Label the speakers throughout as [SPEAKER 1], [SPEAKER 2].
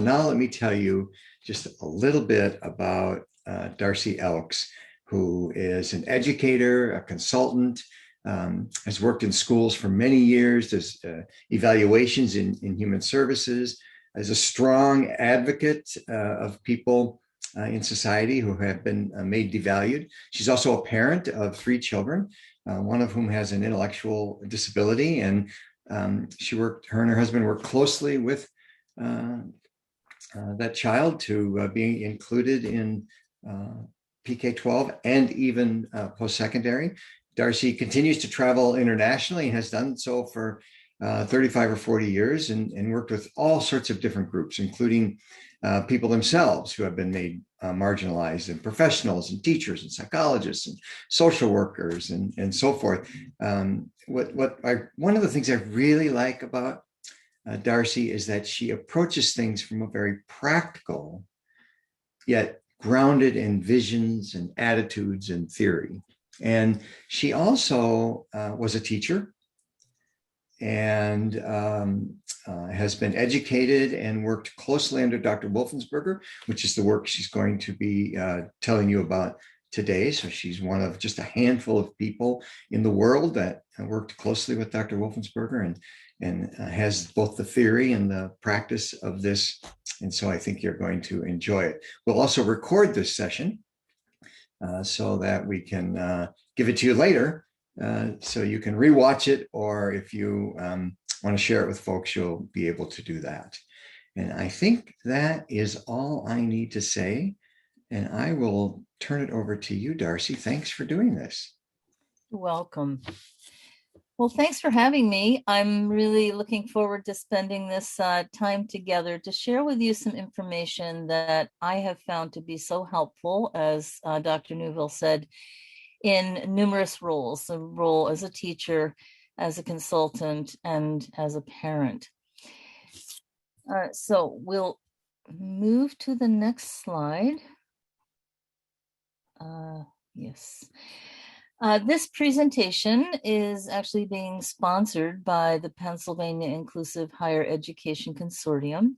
[SPEAKER 1] So now let me tell you just a little bit about Darcy Elks, who is an educator, a consultant, has worked in schools for many years, does evaluations in human services, is a strong advocate of people in society who have been made devalued. She's also a parent of 3 children, one of whom has an intellectual disability, and her and her husband worked closely with that child to be included in PK-12 and even post-secondary. Darcy continues to travel internationally and has done so for 35 or 40 years and worked with all sorts of different groups, including people themselves who have been made marginalized, and professionals and teachers and psychologists and social workers and so forth. One of the things I really like about Darcy is that she approaches things from a very practical, yet grounded in visions and attitudes and theory. And she also was a teacher and has been educated and worked closely under Dr. Wolfensberger, which is the work she's going to be telling you about today. So she's one of just a handful of people in the world that worked closely with Dr. Wolfensberger and has both the theory and the practice of this. And so I think you're going to enjoy it. We'll also record this session so that we can give it to you later. So you can rewatch it, or if you want to share it with folks, you'll be able to do that. And I think that is all I need to say. And I will turn it over to you, Darcy. Thanks for doing this.
[SPEAKER 2] You're welcome. Well, thanks for having me. I'm really looking forward to spending this time together to share with you some information that I have found to be so helpful, as Dr. Neuville said, in numerous roles: a role as a teacher, as a consultant, and as a parent. All right, so we'll move to the next slide. Yes. This presentation is actually being sponsored by the Pennsylvania Inclusive Higher Education Consortium,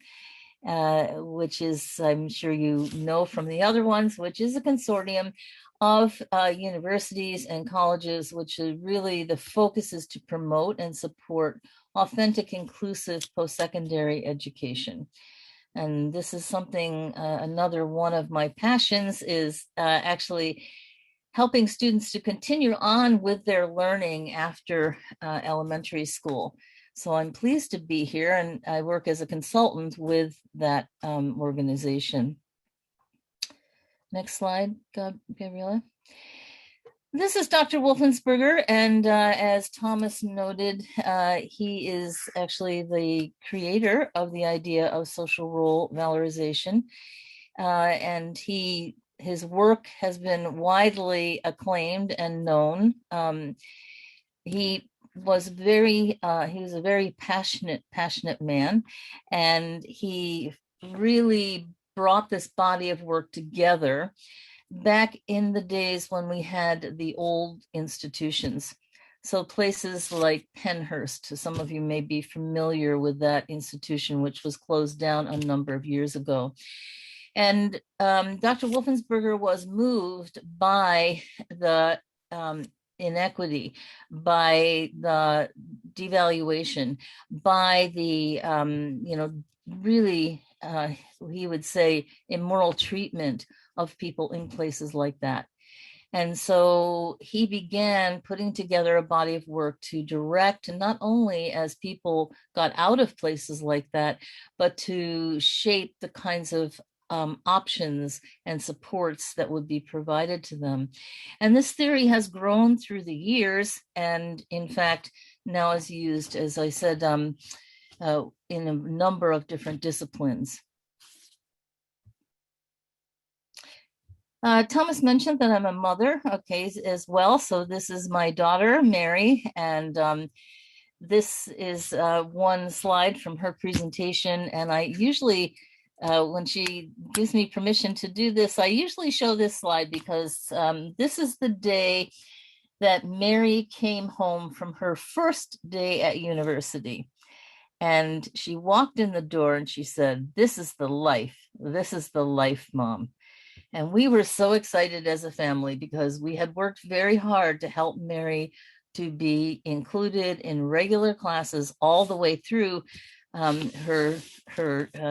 [SPEAKER 2] which is, I'm sure you know from the other ones, which is a consortium of universities and colleges, which is really the focus is to promote and support authentic, inclusive post-secondary education. And this is something, another one of my passions is actually helping students to continue on with their learning after elementary school. So I'm pleased to be here, and I work as a consultant with that organization. Next slide, Gabriella. This is Dr. Wolfensberger, and as Thomas noted, he is actually the creator of the idea of social role valorization, and his work has been widely acclaimed and known. He was a very passionate man, and he really brought this body of work together back in the days when we had the old institutions. So places like Pennhurst, some of you may be familiar with that institution, which was closed down a number of years ago. And Dr. Wolfensberger was moved by the inequity, by the devaluation, by the, really, he would say, immoral treatment of people in places like that. And so he began putting together a body of work to direct, not only as people got out of places like that, but to shape the kinds of options and supports that would be provided to them. And this theory has grown through the years, and in fact, now is used, as I said, in a number of different disciplines. Thomas mentioned that I'm a mother, okay, as well. So this is my daughter, Mary, and this is one slide from her presentation. And I usually, when she gives me permission to do this, I usually show this slide because this is the day that Mary came home from her first day at university. And she walked in the door and she said, "This is the life. This is the life, Mom." And we were so excited as a family because we had worked very hard to help Mary to be included in regular classes all the way through her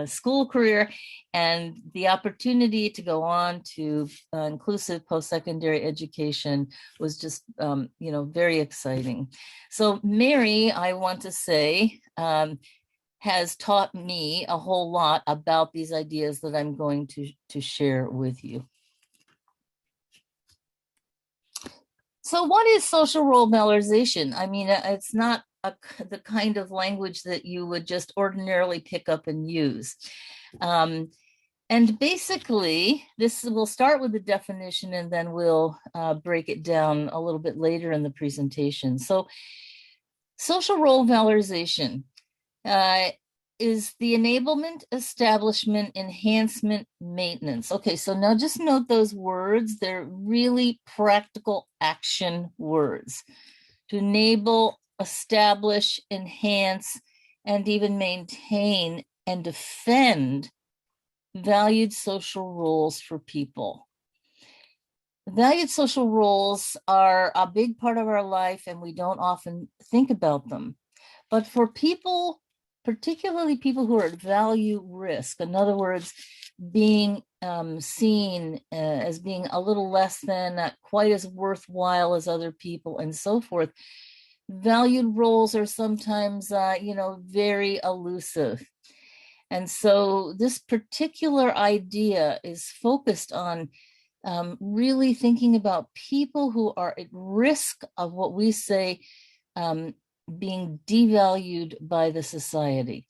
[SPEAKER 2] school career, and the opportunity to go on to inclusive post-secondary education was just very exciting. So Mary, I want to say, has taught me a whole lot about these ideas that I'm going to share with you. So what is social role valorization? I mean, it's not the kind of language that you would just ordinarily pick up and use. And basically, this will start with the definition and then we'll break it down a little bit later in the presentation. So social role valorization is the enablement, establishment, enhancement, maintenance. Okay, so now just note those words. They're really practical action words. To enable, establish, enhance, and even maintain and defend valued social roles for people. Valued social roles are a big part of our life and we don't often think about them. But for people, particularly people who are at value risk, in other words, being seen as being a little less than, not quite as worthwhile as other people and so forth, valued roles are sometimes, very elusive. And so this particular idea is focused on really thinking about people who are at risk of what we say being devalued by the society.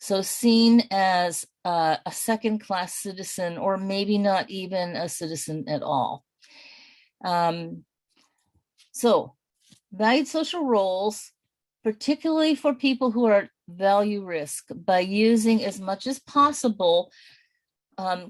[SPEAKER 2] So seen as a second-class citizen, or maybe not even a citizen at all. So valued social roles, particularly for people who are at value risk, by using as much as possible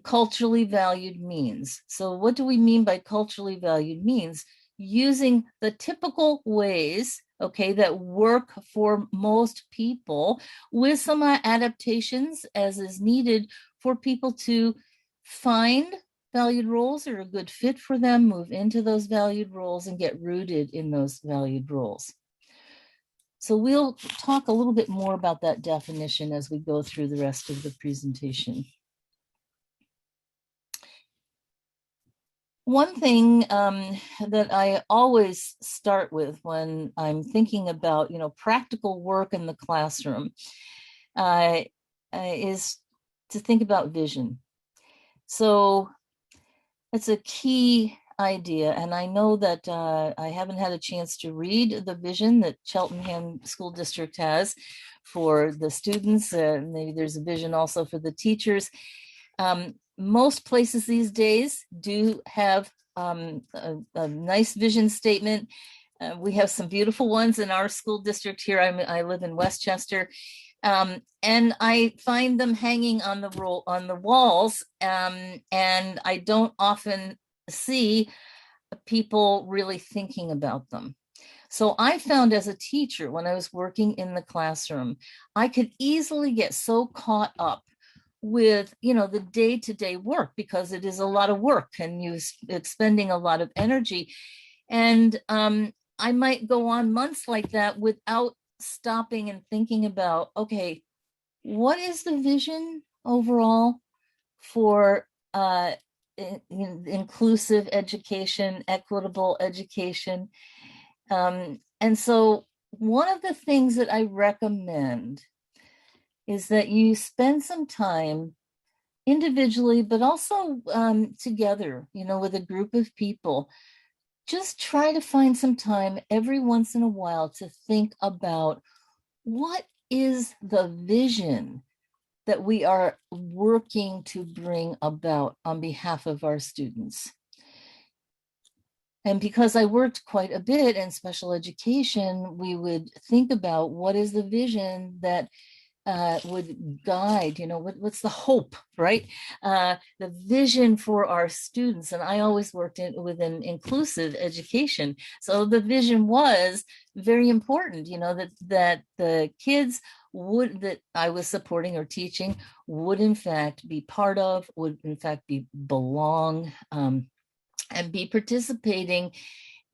[SPEAKER 2] culturally valued means. So what do we mean by culturally valued means? Using the typical ways, okay, that work for most people, with some adaptations as is needed for people to find valued roles that are a good fit for them, move into those valued roles, and get rooted in those valued roles. So we'll talk a little bit more about that definition as we go through the rest of the presentation. One thing that I always start with when I'm thinking about, practical work in the classroom is to think about vision. So it's a key idea, and I know that I haven't had a chance to read the vision that Cheltenham School District has for the students. Maybe there's a vision also for the teachers. Most places these days do have a nice vision statement. We have some beautiful ones in our school district here. I live in Westchester, and I find them hanging on the walls, and I don't often see people really thinking about them. So I found as a teacher, when I was working in the classroom, I could easily get so caught up with the day-to-day work, because it is a lot of work and it's spending a lot of energy, and I might go on months like that without stopping and thinking about, okay, what is the vision overall for inclusive education, equitable education? And so one of the things that I recommend is that you spend some time individually, but also together, with a group of people. Just try to find some time every once in a while to think about, what is the vision that we are working to bring about on behalf of our students? And because I worked quite a bit in special education, we would think about, what is the vision that would guide, what's the hope, right? The vision for our students. And I always worked within inclusive education. So the vision was very important, that the kids that I was supporting or teaching would in fact be part of, would in fact belong, and be participating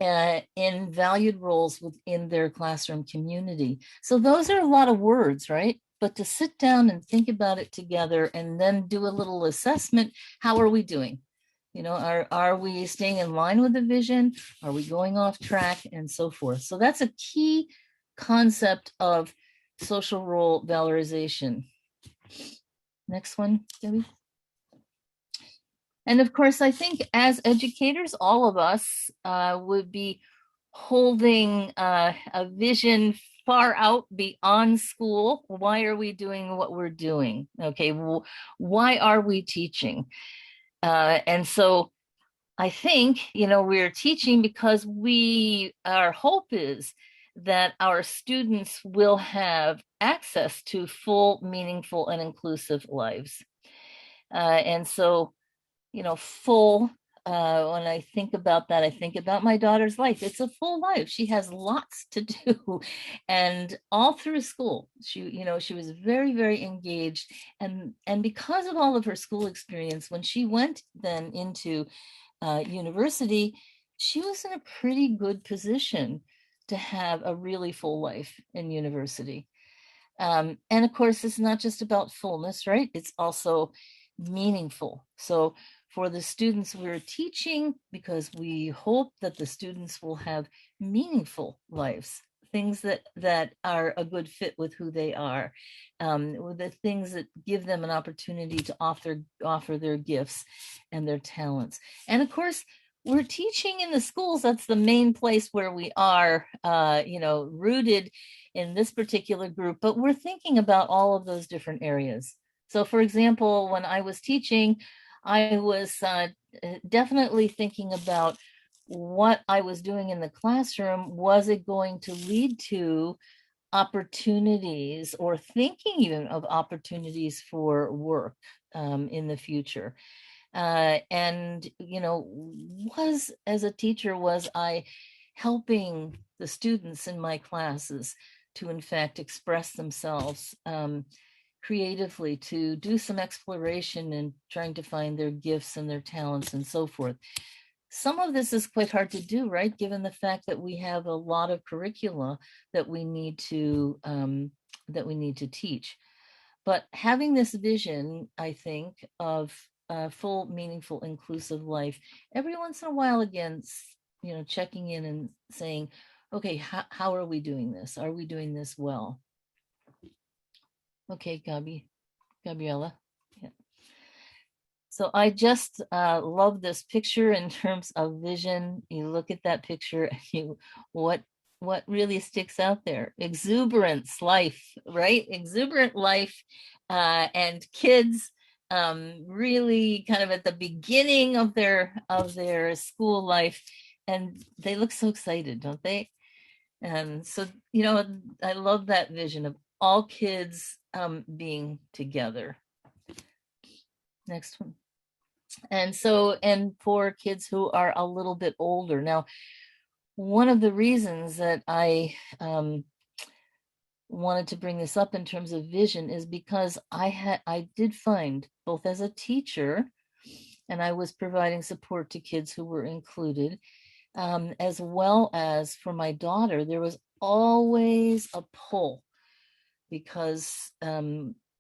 [SPEAKER 2] in valued roles within their classroom community. So those are a lot of words, right? But to sit down and think about it together and then do a little assessment, how are we doing? Are we staying in line with the vision? Are we going off track and so forth? So that's a key concept of social role valorization. Next one, Debbie. And of course, I think as educators, all of us would be holding a vision far out beyond school. Why are we doing what we're doing? Okay, well, why are we teaching? And so I think, we're teaching because our hope is that our students will have access to full, meaningful, and inclusive lives. And so full. When I think about that, I think about my daughter's life. It's a full life. She has lots to do. And all through school, she was very, very engaged. And because of all of her school experience, when she went then into university, she was in a pretty good position to have a really full life in university. And of course, it's not just about fullness, right? It's also meaningful. So for the students we're teaching, because we hope that the students will have meaningful lives, things that are a good fit with who they are, with the things that give them an opportunity to offer their gifts and their talents. And of course, we're teaching in the schools. That's the main place where we are, rooted in this particular group, but we're thinking about all of those different areas. So for example, when I was teaching, I was definitely thinking about what I was doing in the classroom. Was it going to lead to opportunities, or thinking even of opportunities for work in the future? And as a teacher, was I helping the students in my classes to in fact express themselves creatively, to do some exploration and trying to find their gifts and their talents and so forth? Some of this is quite hard to do, right? Given the fact that we have a lot of curricula that we need to teach. But having this vision, I think, of a full, meaningful, inclusive life, every once in a while, again, checking in and saying, okay, how are we doing this? Are we doing this well? Okay, Gabriella. Yeah. So I just love this picture in terms of vision. You look at that picture, what really sticks out there? Exuberance, life, right? Exuberant life, and kids really kind of at the beginning of their school life, and they look so excited, don't they? And so, I love that vision of all kids being together. Next one. And so, and for kids who are a little bit older. Now, one of the reasons that I wanted to bring this up in terms of vision is because I did find, both as a teacher, and I was providing support to kids who were included, as well as for my daughter, there was always a pull, because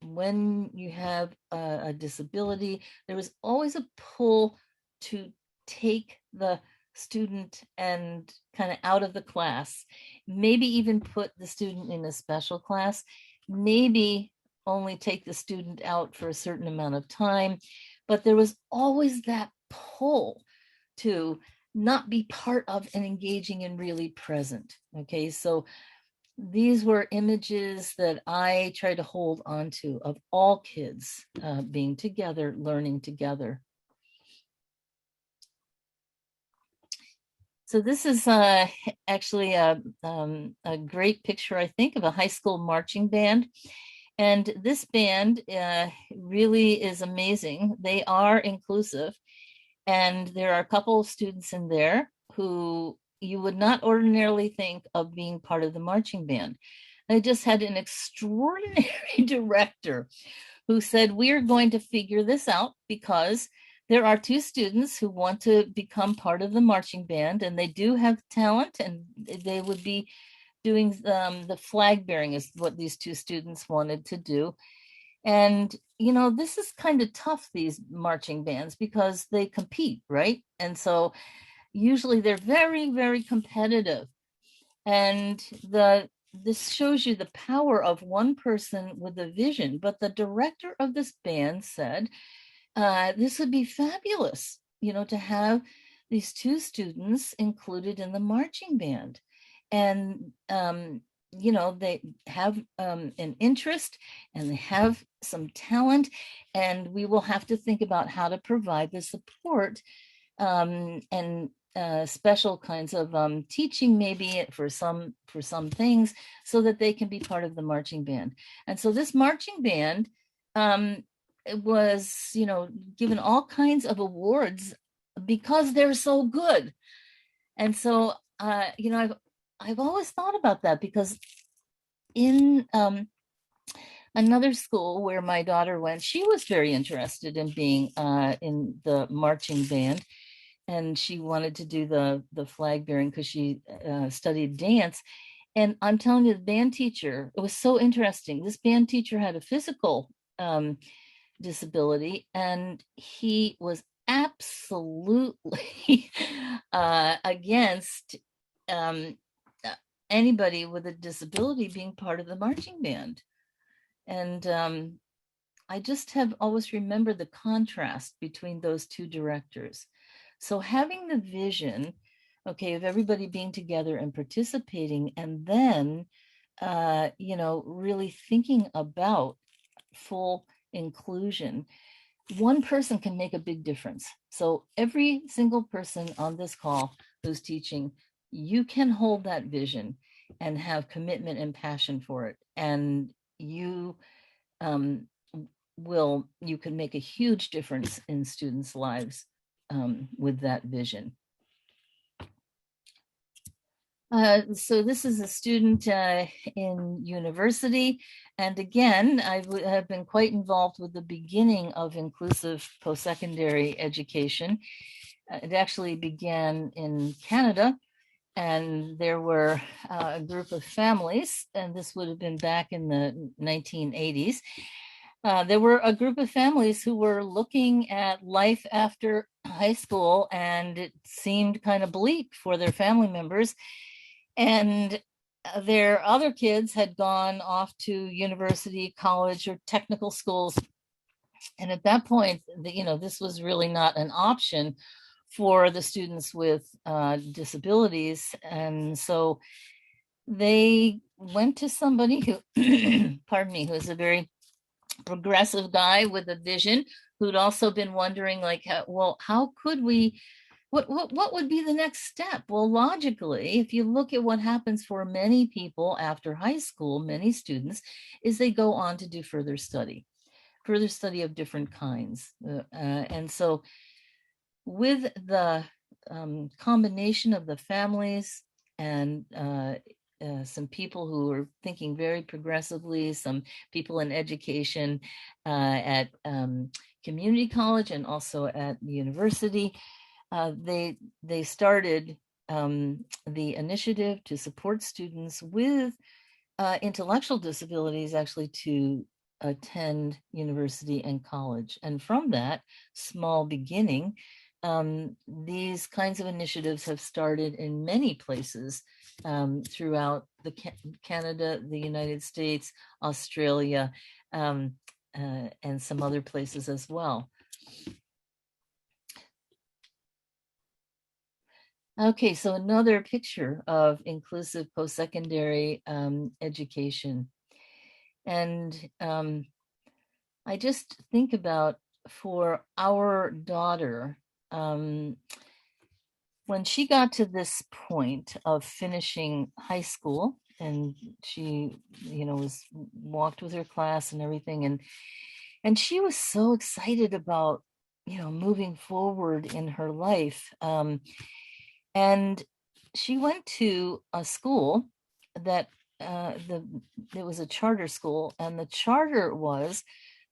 [SPEAKER 2] when you have a disability, there was always a pull to take the student and kind of out of the class, maybe even put the student in a special class, maybe only take the student out for a certain amount of time. But there was always that pull to not be part of and engaging and really present. Okay, so these were images that I try to hold on to, of all kids being together, learning together. So this is actually a great picture, I think, of a high school marching band. And this band really is amazing. They are inclusive. And there are a couple of students in there who you would not ordinarily think of being part of the marching band. I just had an extraordinary director who said, we are going to figure this out because there are two students who want to become part of the marching band, and they do have talent, and they would be doing the flag bearing is what these two students wanted to do. And, you know, this is kind of tough, these marching bands, because they compete, right? And so usually they're very, very competitive. And this shows you the power of one person with a vision. But the director of this band said, this would be fabulous, you know, to have these two students included in the marching band. And, you know, they have an interest and they have some talent, and we will have to think about how to provide the support and special kinds of teaching maybe for some things so that they can be part of the marching band. And so this marching band it was, you know, given all kinds of awards because they're so good. And so you know, I've always thought about that because in another school where my daughter went, she was very interested in being in the marching band, and she wanted to do the flag bearing because she studied dance. And I'm telling you, the band teacher, it was so interesting. This band teacher had a physical disability, and he was absolutely against um, anybody with a disability being part of the marching band. And I just have always remembered the contrast between those two directors. So having the vision, okay, of everybody being together and participating, and then, you know, really thinking about full inclusion, one person can make a big difference. So every single person on this call who's teaching, you can hold that vision and have commitment and passion for it. And you um, you can make a huge difference in students' lives with that vision. So this is a student in university. And again, I have been quite involved with the beginning of inclusive post-secondary education. It actually began in Canada, and there were a group of families, and this would have been back in the 1980s. There were a group of families who were looking at life after high school, and it seemed kind of bleak for their family members. And their other kids had gone off to university, college, or technical schools. And at that point, you know, this was really not an option for the students with disabilities. And so they went to somebody who, pardon me, who is a very progressive guy with a vision, who'd also been wondering, like, well, how could we, what would be the next step? Well, logically, if you look at what happens for many people after high school, many students, is they go on to do further study of different kinds. And so with the combination of the families and some people who are thinking very progressively, some people in education at community college and also at the university, they started the initiative to support students with intellectual disabilities actually to attend university and college. And from that small beginning, these kinds of initiatives have started in many places throughout Canada, the United States, Australia, and some other places as well. Okay, so another picture of inclusive post-secondary education. And I just think about, for our daughter, when she got to this point of finishing high school, and she, was walked with her class and everything, and she was so excited about, moving forward in her life. And she went to a school that it was a charter school, and the charter was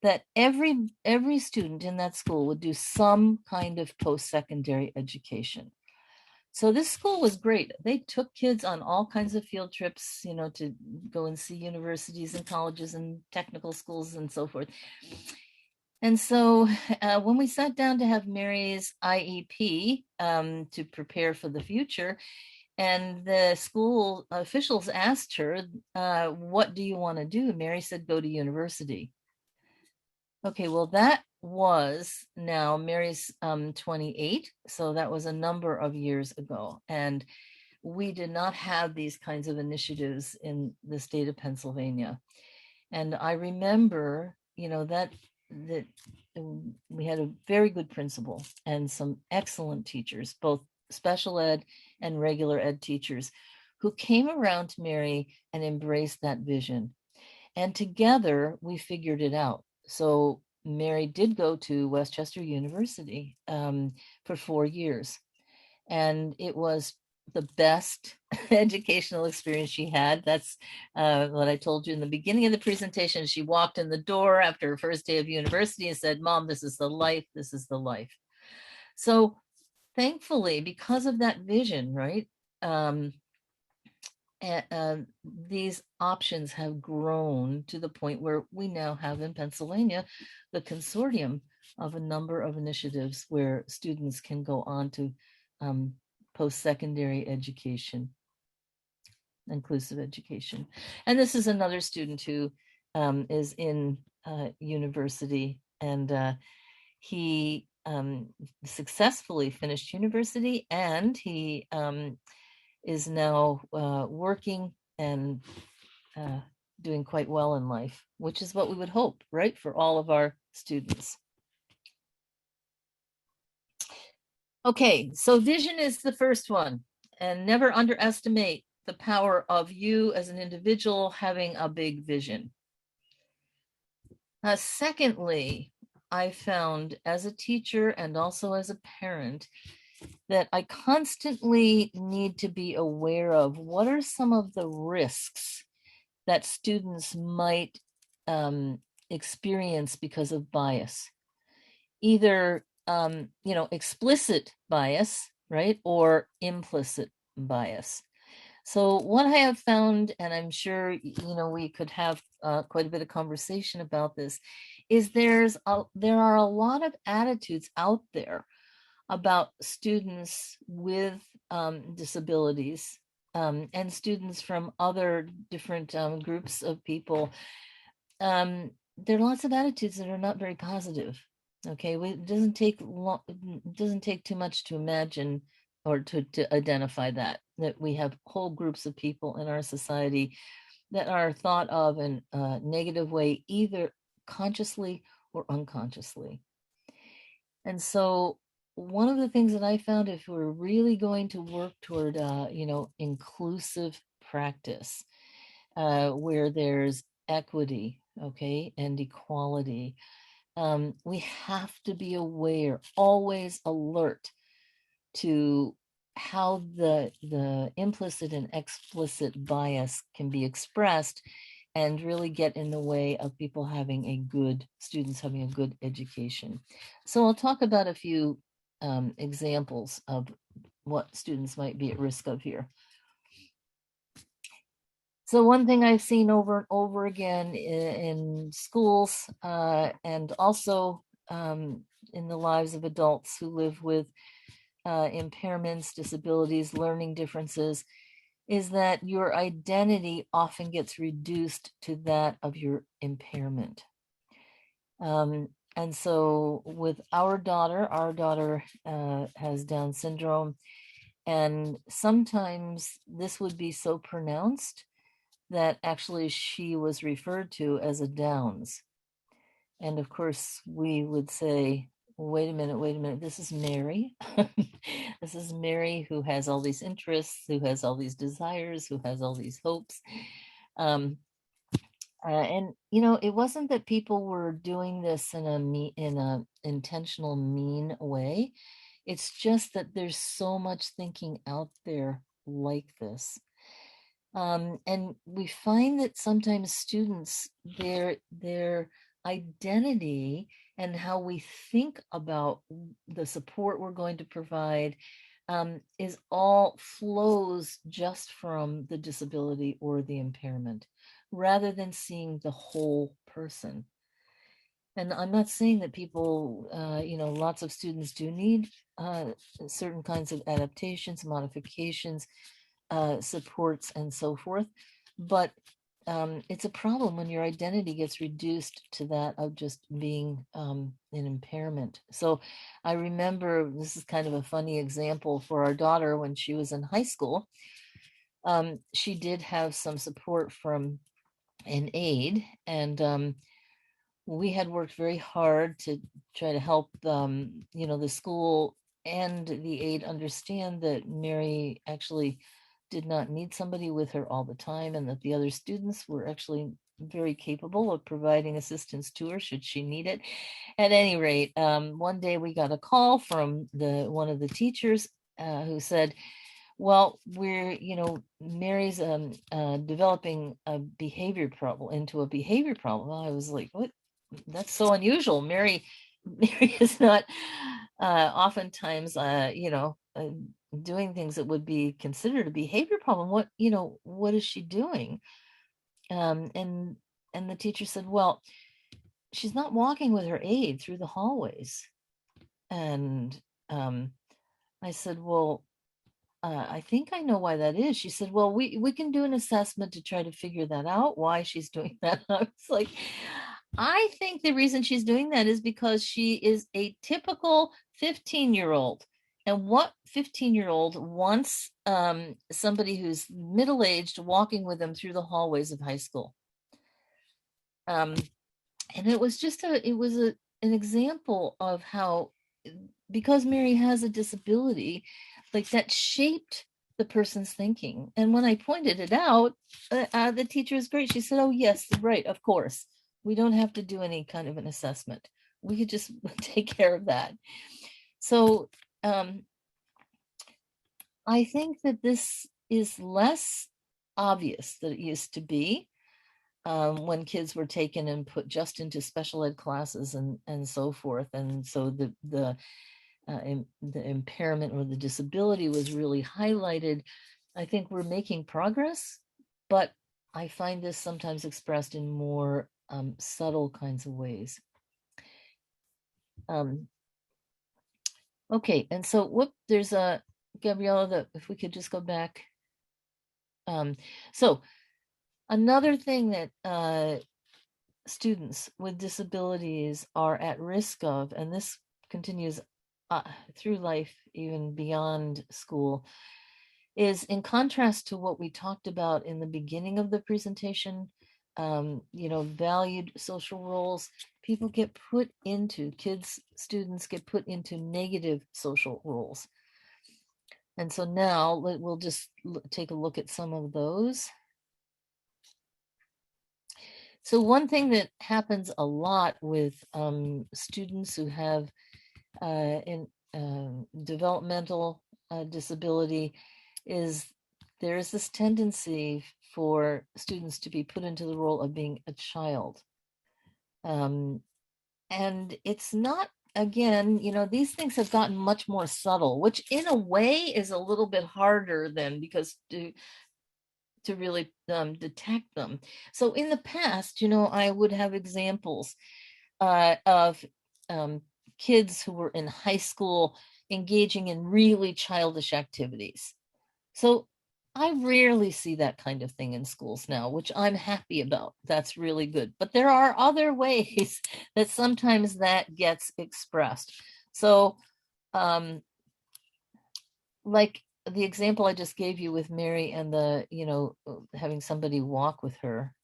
[SPEAKER 2] that every student in that school would do some kind of post-secondary education. So this school was great. They took kids on all kinds of field trips, to go and see universities and colleges and technical schools and so forth. And so when we sat down to have Mary's IEP to prepare for the future, and the school officials asked her, what do you want to do? Mary said, go to university. Okay, well, that was now Mary's 28. So that was a number of years ago. And we did not have these kinds of initiatives in the state of Pennsylvania. And I remember, that we had a very good principal and some excellent teachers, both special ed and regular ed teachers, who came around to Mary and embraced that vision. And together we figured it out. So Mary did go to Westchester University for 4 years. And it was the best educational experience she had. That's what I told you in the beginning of the presentation. She walked in the door after her first day of university and said, Mom, this is the life. This is the life. So thankfully, because of that vision, right? These options have grown to the point where we now have in Pennsylvania the consortium of a number of initiatives where students can go on to post-secondary education, inclusive education. And this is another student who is in university, and he successfully finished university, and he is now working and doing quite well in life, which is what we would hope, right, for all of our students. Okay, so vision is the first one, and never underestimate the power of you as an individual having a big vision. Secondly, I found as a teacher and also as a parent that I constantly need to be aware of what are some of the risks that students might experience because of bias, either explicit bias, right, or implicit bias. So what I have found, and I'm sure we could have quite a bit of conversation about this, is there are a lot of attitudes out there about students with disabilities and students from other different groups of people. There are lots of attitudes that are not very positive. Okay, it doesn't take too much to imagine or to identify that we have whole groups of people in our society that are thought of in a negative way, either consciously or unconsciously. And so one of the things that I found, if we're really going to work toward inclusive practice, where there's equity, okay, and equality, we have to be aware, always alert to how the implicit and explicit bias can be expressed and really get in the way of people students having a good education. So I'll talk about a few examples of what students might be at risk of here. So one thing I've seen over and over again in schools and also in the lives of adults who live with impairments, disabilities, learning differences, is that your identity often gets reduced to that of your impairment. And so with our daughter has Down syndrome, and sometimes this would be so pronounced that actually she was referred to as a Downs. And of course, we would say, wait a minute, this is Mary. This is Mary who has all these interests, who has all these desires, who has all these hopes. Um, and it wasn't that people were doing this in a intentional mean way. It's just that there's so much thinking out there like this. And we find that sometimes students, their identity and how we think about the support we're going to provide is all flows just from the disability or the impairment, rather than seeing the whole person. And I'm not saying that people, lots of students do need certain kinds of adaptations, modifications, supports, and so forth. But it's a problem when your identity gets reduced to that of just being an impairment. So I remember, this is kind of a funny example, for our daughter when she was in high school. She did have some support from an aide, and we had worked very hard to try to help the school and the aide understand that Mary actually did not need somebody with her all the time, and that the other students were actually very capable of providing assistance to her should she need it. At any rate, one day we got a call from one of the teachers who said, well, Mary's developing a behavior problem into a behavior problem. I was like, what? That's so unusual. Mary is not oftentimes doing things that would be considered a behavior problem. What is she doing? And the teacher said, well, she's not walking with her aide through the hallways. And I said, well, I think I know why that is. She said, well, we can do an assessment to try to figure that out, why she's doing that. I was like, I think the reason she's doing that is because she is a typical 15-year-old. And what 15-year-old wants somebody who's middle-aged walking with them through the hallways of high school? And it was just an example of how, because Mary has a disability, like that shaped the person's thinking. And when I pointed it out, the teacher was great. She said, oh yes, right, of course, we don't have to do any kind of an assessment, we could just take care of that. So I think that this is less obvious than it used to be, when kids were taken and put just into special ed classes and so forth. And so the impairment or the disability was really highlighted. I think we're making progress, but I find this sometimes expressed in more subtle kinds of ways. Okay, and so there's a Gabriella, if we could just go back. So another thing that students with disabilities are at risk of, and this continues through life, even beyond school, is in contrast to what we talked about in the beginning of the presentation, valued social roles. Students get put into negative social roles. And so now we'll just take a look at some of those. So one thing that happens a lot with students who have developmental disability is there's this tendency for students to be put into the role of being a child. And it's not, again, these things have gotten much more subtle, which in a way is a little bit harder than, because to really detect them. So in the past, I would have examples of kids who were in high school engaging in really childish activities. So I rarely see that kind of thing in schools now, which I'm happy about. That's really good. But there are other ways that sometimes that gets expressed. So like the example I just gave you with Mary and having somebody walk with her.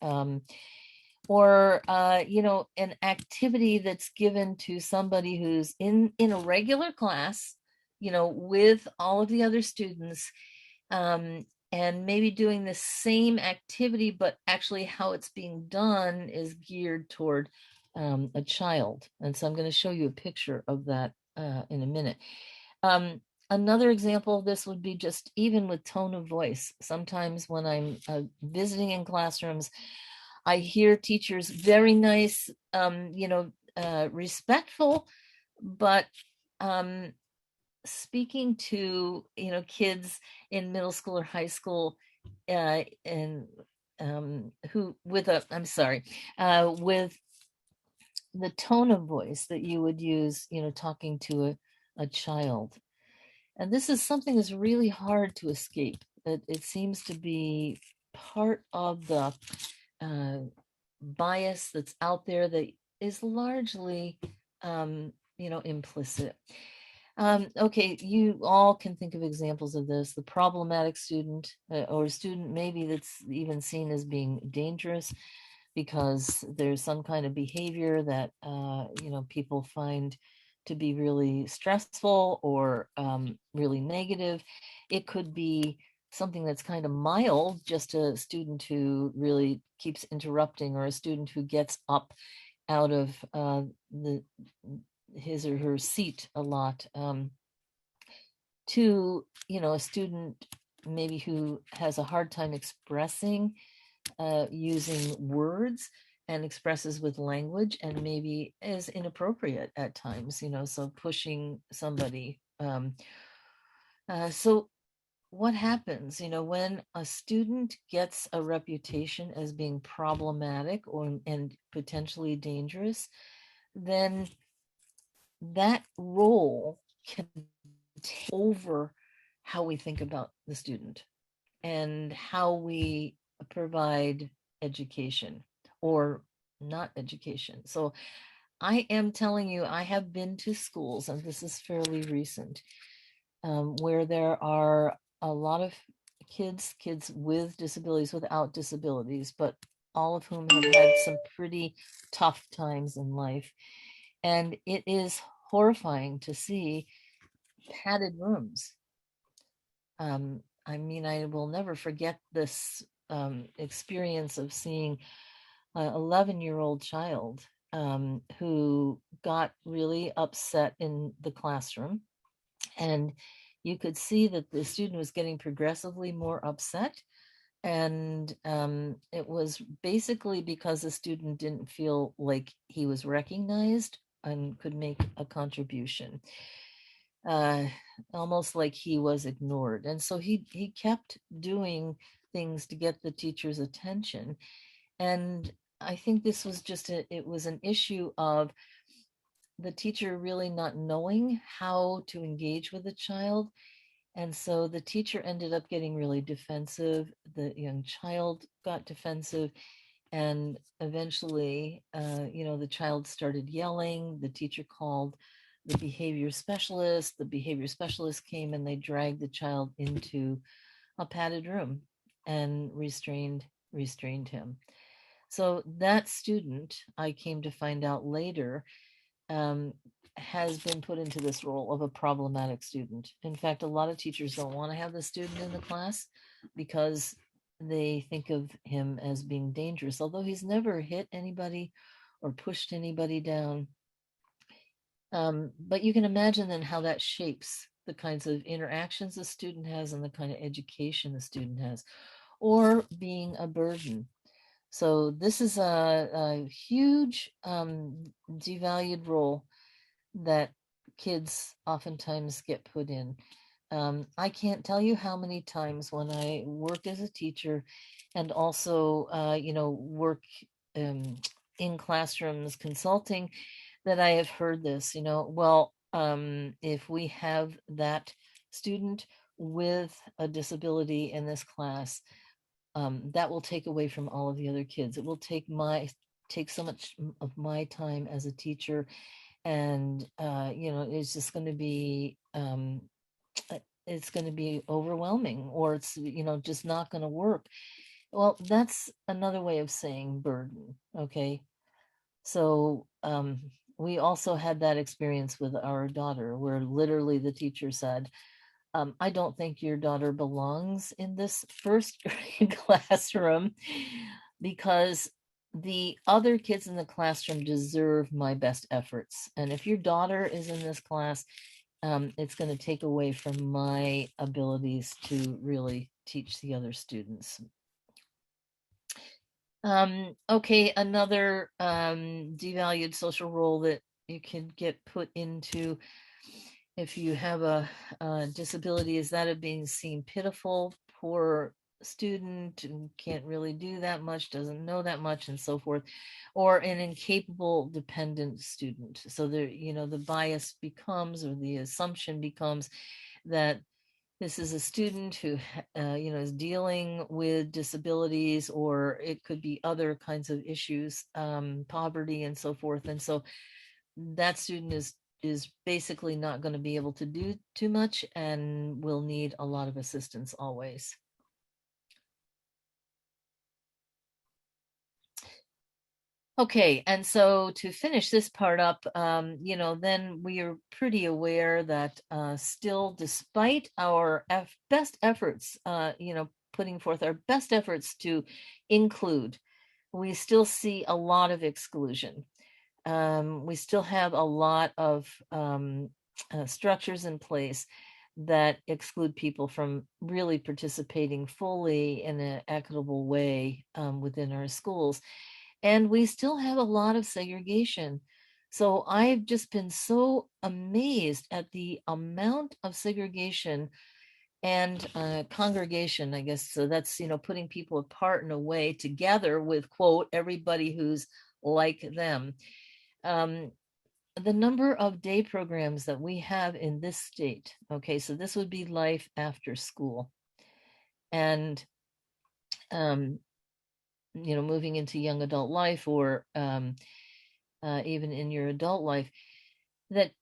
[SPEAKER 2] or an activity that's given to somebody who's in a regular class, with all of the other students, and maybe doing the same activity, but actually how it's being done is geared toward a child. And so I'm going to show you a picture of that in a minute. Another example of this would be just even with tone of voice. Sometimes when I'm visiting in classrooms, I hear teachers very nice, respectful, but speaking to kids in middle school or high school, and who with a I'm sorry, with the tone of voice that you would use, talking to a child. And this is something that's really hard to escape. It seems to be part of the uh, bias that's out there that is largely, implicit. Okay, you all can think of examples of this. The problematic student, or a student maybe that's even seen as being dangerous because there's some kind of behavior that people find to be really stressful or really negative. It could be something that's kind of mild, just a student who really keeps interrupting, or a student who gets up out of the his or her seat a lot, to a student maybe who has a hard time expressing using words, and expresses with language and maybe is inappropriate at times, so pushing somebody. So what happens, when a student gets a reputation as being problematic or and potentially dangerous, then that role can take over how we think about the student and how we provide education or not education. So I am telling you, I have been to schools, and this is fairly recent, where there are a lot of kids with disabilities, without disabilities, but all of whom have had some pretty tough times in life. And it is horrifying to see padded rooms. I mean, I will never forget this experience of seeing an 11-year-old child who got really upset in the classroom. And you could see that the student was getting progressively more upset. And it was basically because the student didn't feel like he was recognized and could make a contribution, uh, almost like he was ignored. And so he kept doing things to get the teacher's attention. And I think this was it was an issue of the teacher really not knowing how to engage with the child. And so the teacher ended up getting really defensive. The young child got defensive. And eventually, the child started yelling. The teacher called the behavior specialist. The behavior specialist came and they dragged the child into a padded room and restrained him. So that student, I came to find out later, um, has been put into this role of a problematic student. In fact, a lot of teachers don't want to have the student in the class because they think of him as being dangerous, although he's never hit anybody or pushed anybody down. But you can imagine then how that shapes the kinds of interactions the student has and the kind of education the student has, or being a burden. So this is a huge devalued role that kids oftentimes get put in. I can't tell you how many times when I worked as a teacher and also, work um, in classrooms consulting, that I have heard this, well, if we have that student with a disability in this class, that will take away from all of the other kids. It will take so much of my time as a teacher, and it's just going to be it's going to be overwhelming, or it's just not going to work. Well, that's another way of saying burden. Okay. So we also had that experience with our daughter where literally the teacher said, I don't think your daughter belongs in this first grade classroom because the other kids in the classroom deserve my best efforts. And if your daughter is in this class, it's going to take away from my abilities to really teach the other students. Okay, another devalued social role that you can get put into if you have a disability is that of being seen pitiful, poor student, and can't really do that much, doesn't know that much, and so forth, or an incapable dependent student. So there, the bias becomes, or the assumption becomes that this is a student who, is dealing with disabilities, or it could be other kinds of issues, poverty, and so forth. And so that student is basically not going to be able to do too much and will need a lot of assistance always. Okay, and so to finish this part up, then we are pretty aware that still, despite our best efforts, putting forth our best efforts to include, we still see a lot of exclusion. We still have a lot of structures in place that exclude people from really participating fully in an equitable way within our schools. And we still have a lot of segregation. So I've just been so amazed at the amount of segregation and congregation, I guess. So that's, putting people apart in a way together with, quote, everybody who's like them. Um, the number of day programs that we have in this state. Okay, so this would be life after school. And moving into young adult life, or even in your adult life, that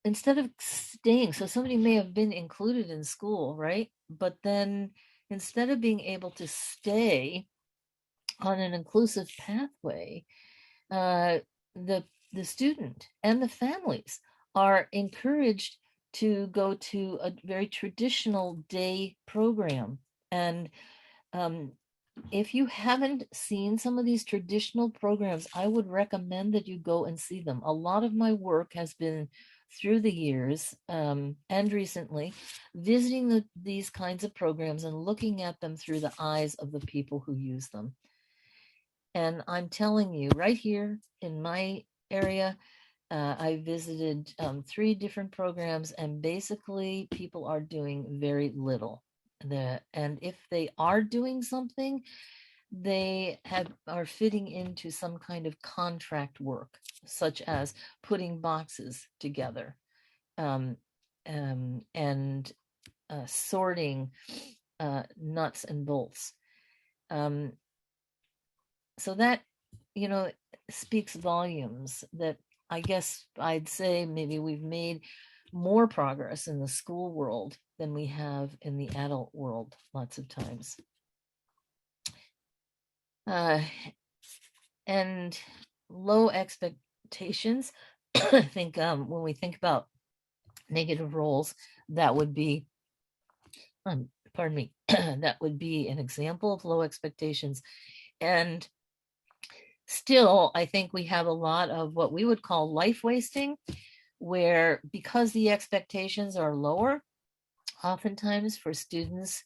[SPEAKER 2] instead of staying, so somebody may have been included in school, right? But then instead of being able to stay on an inclusive pathway, uh, the the student and the families are encouraged to go to a very traditional day program. And um, if you haven't seen some of these traditional programs, I would recommend that you go and see them. A lot of my work has been through the years, and recently, visiting these kinds of programs and looking at them through the eyes of the people who use them. And I'm telling you, right here in my area, I visited 3 different programs, and basically people are doing very little. And if they are doing something, they are fitting into some kind of contract work, such as putting boxes together, um, and sorting nuts and bolts. Um, so that, you know, speaks volumes that I guess I'd say maybe we've made more progress in the school world than we have in the adult world lots of times. Uh, and low expectations. I think when we think about negative roles, that would be, pardon me, that would be an example of low expectations. And still, I think we have a lot of what we would call life wasting, where because the expectations are lower, oftentimes for students,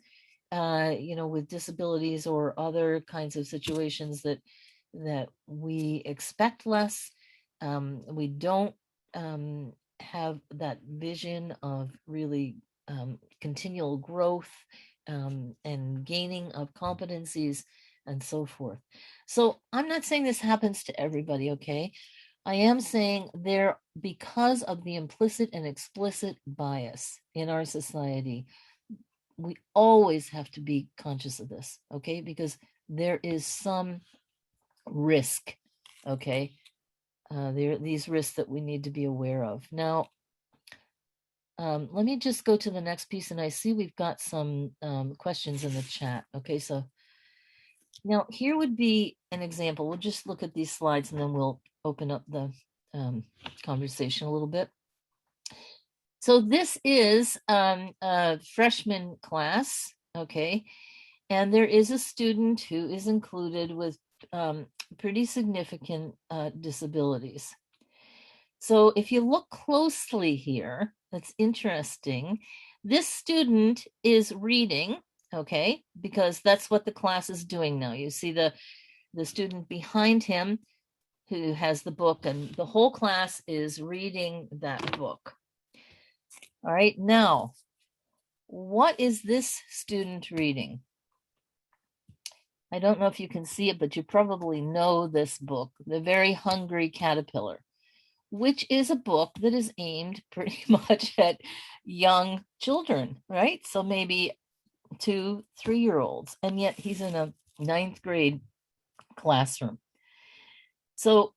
[SPEAKER 2] with disabilities or other kinds of situations that we expect less. We don't have that vision of really continual growth, and gaining of competencies and so forth. So I'm not saying this happens to everybody, okay? I am saying there, because of the implicit and explicit bias in our society, we always have to be conscious of this, okay? Because there is some risk, okay? There are these risks that we need to be aware of. Now, let me just go to the next piece, and I see we've got some questions in the chat. Okay, so now here would be an example. We'll just look at these slides and then we'll open up the conversation a little bit. So this is a freshman class, okay? And there is a student who is included with pretty significant disabilities. So if you look closely here, that's interesting. This student is reading, okay, because that's what the class is doing now. You see the student behind him who has the book, and the whole class is reading that book. All right, now, what is this student reading? I don't know if you can see it, but you probably know this book, The Very Hungry Caterpillar, which is a book that is aimed pretty much at young children, right? So maybe 2, 3-year-olds, and yet he's in a 9th grade classroom. So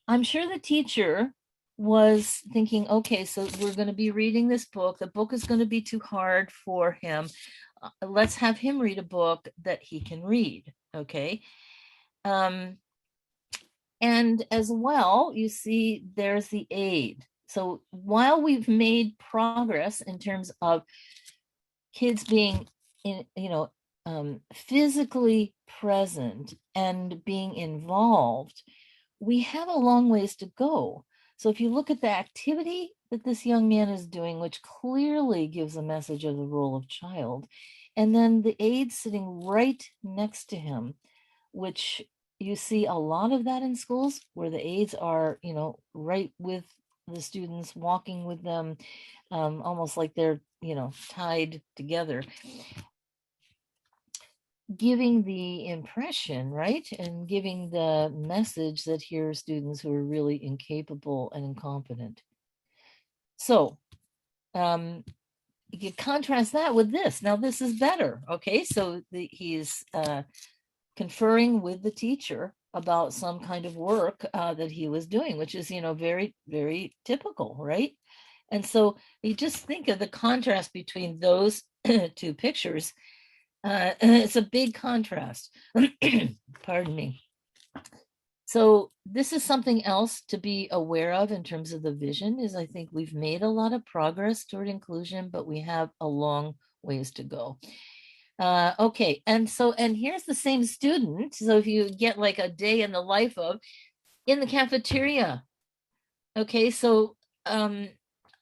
[SPEAKER 2] I'm sure the teacher was thinking, okay, so we're going to be reading this book. The book is going to be too hard for him. Let's have him read a book that he can read, okay? And as well, you see there's the aid. So while we've made progress in terms of kids being physically present and being involved, we have a long ways to go. So if you look at the activity that this young man is doing, which clearly gives a message of the role of child, and then the aide sitting right next to him, which you see a lot of that in schools where the aides are, right with the students, walking with them, almost like they're, tied together, giving the impression, right, and giving the message that here are students who are really incapable and incompetent. So you can contrast that with this. Now this is better, okay? So he's conferring with the teacher about some kind of work that he was doing, which is, very, very typical, right? And so you just think of the contrast between those two pictures. It's a big contrast. Pardon me. So this is something else to be aware of in terms of the vision, is I think we've made a lot of progress toward inclusion, but we have a long ways to go. Okay, and here's the same student. So if you get like a day in the life of in the cafeteria, okay, so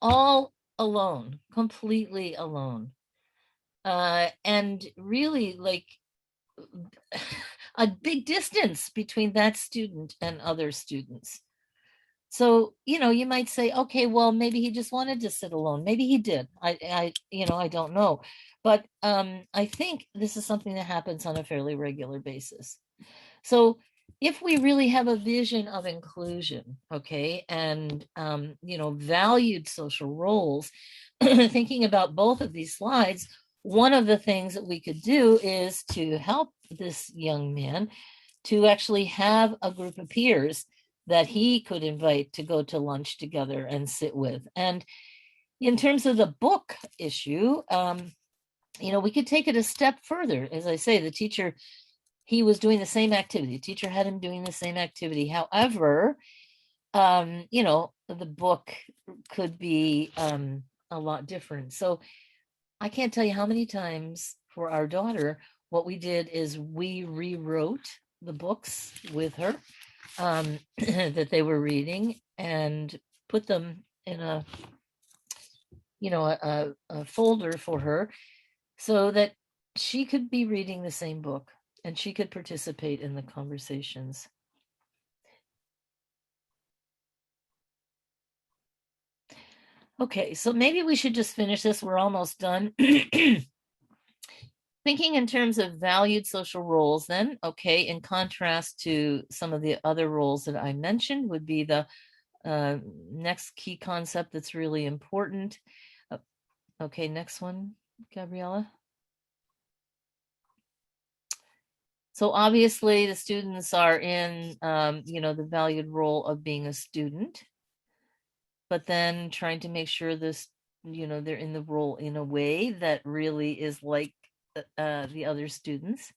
[SPEAKER 2] all alone, completely alone, and really like a big distance between that student and other students. So, you might say, okay, well, maybe he just wanted to sit alone. Maybe he did. I don't know. But I think this is something that happens on a fairly regular basis. So if we really have a vision of inclusion, okay, and, valued social roles, thinking about both of these slides, one of the things that we could do is to help this young man to actually have a group of peers that he could invite to go to lunch together and sit with. And in terms of the book issue, we could take it a step further. As I say, the teacher, he was doing the same activity. The teacher had him doing the same activity. However, the book could be a lot different. So I can't tell you how many times for our daughter, what we did is we rewrote the books with her that they were reading and put them in a folder for her so that she could be reading the same book and she could participate in the conversations. Okay, so maybe we should just finish this. We're almost done. Thinking in terms of valued social roles then, okay, in contrast to some of the other roles that I mentioned would be the next key concept that's really important. Okay, next one, Gabriella. So obviously the students are in, the valued role of being a student, but then trying to make sure this they're in the role in a way that really is like the other students.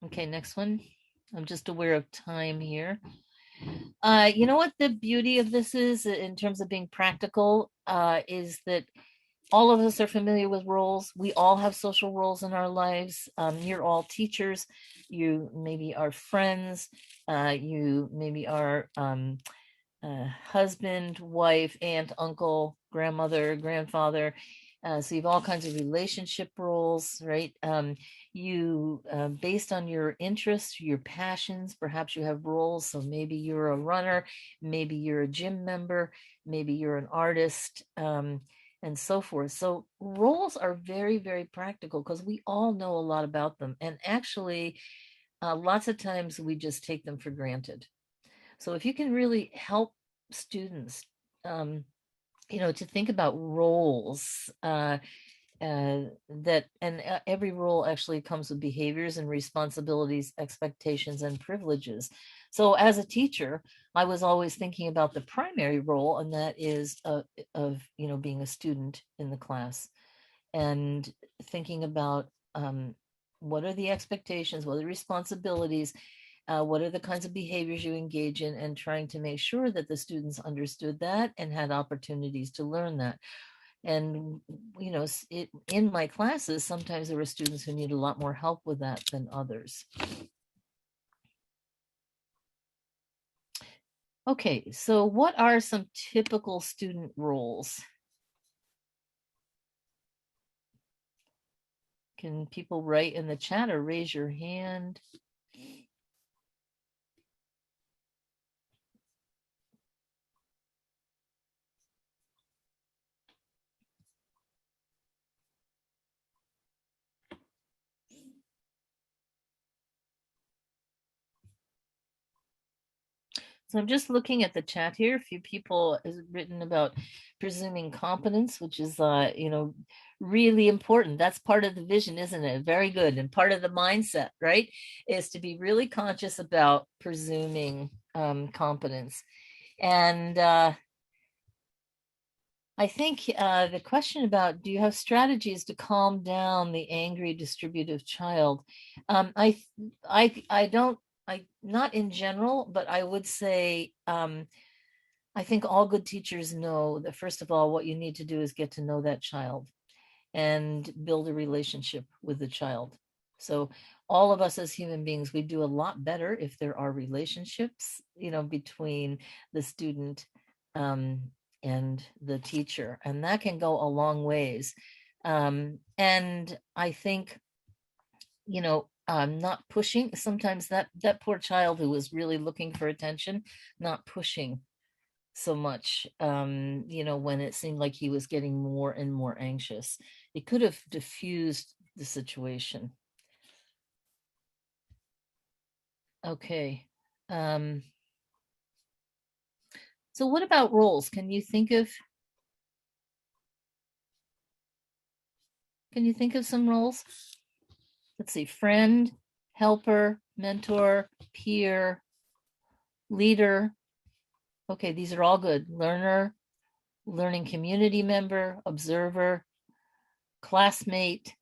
[SPEAKER 2] Okay, next one. I'm just aware of time here. You know what the beauty of this is in terms of being practical is that all of us are familiar with roles. We all have social roles in our lives. You're all teachers. You maybe are friends. You maybe are husband, wife, aunt, uncle, grandmother, grandfather. So you have all kinds of relationship roles, right? You, based on your interests, your passions, perhaps you have roles. So maybe you're a runner, maybe you're a gym member, maybe you're an artist, and so forth. So roles are very, very practical because we all know a lot about them. And actually, lots of times we just take them for granted. So if you can really help students, um, to think about roles, that and every role actually comes with behaviors and responsibilities, expectations, and privileges. So as a teacher, I was always thinking about the primary role, and that is of being a student in the class, and thinking about what are the expectations, what are the responsibilities, what are the kinds of behaviors you engage in, and trying to make sure that the students understood that and had opportunities to learn that. And in my classes, sometimes there were students who need a lot more help with that than others. Okay, so what are some typical student roles? Can people write in the chat or raise your hand? So I'm just looking at the chat here. A few people has written about presuming competence, which is, really important. That's part of the vision, isn't it? Very good. And part of the mindset, right, is to be really conscious about presuming competence. And I think the question about do you have strategies to calm down the angry distributive child? I don't, not in general, but I would say I think all good teachers know that first of all, what you need to do is get to know that child and build a relationship with the child. So all of us as human beings, we do a lot better if there are relationships, between the student um, and the teacher, and that can go a long ways. And I think, not pushing. Sometimes that poor child who was really looking for attention, not pushing so much, when it seemed like he was getting more and more anxious. It could have diffused the situation. Okay. Um, so what about roles? Can you think of some roles? Let's see, friend, helper, mentor, peer, leader. Okay, these are all good. Learner, learning community member, observer, classmate,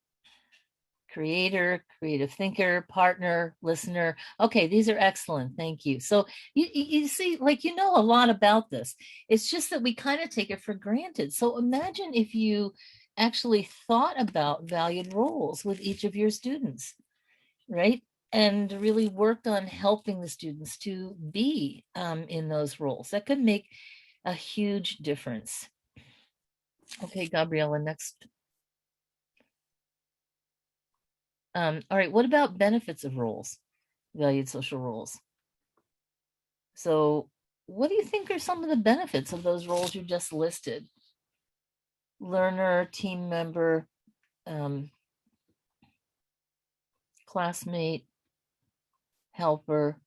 [SPEAKER 2] creator, creative thinker, partner, listener. Okay, these are excellent. Thank you. So you see, like, a lot about this. It's just that we kind of take it for granted. So imagine if you actually thought about valued roles with each of your students, right? And really worked on helping the students to be in those roles. That could make a huge difference. Okay, Gabriella, next. All right, what about benefits of roles, valued social roles? So, what do you think are some of the benefits of those roles you just listed? Learner, team member, um, classmate, helper.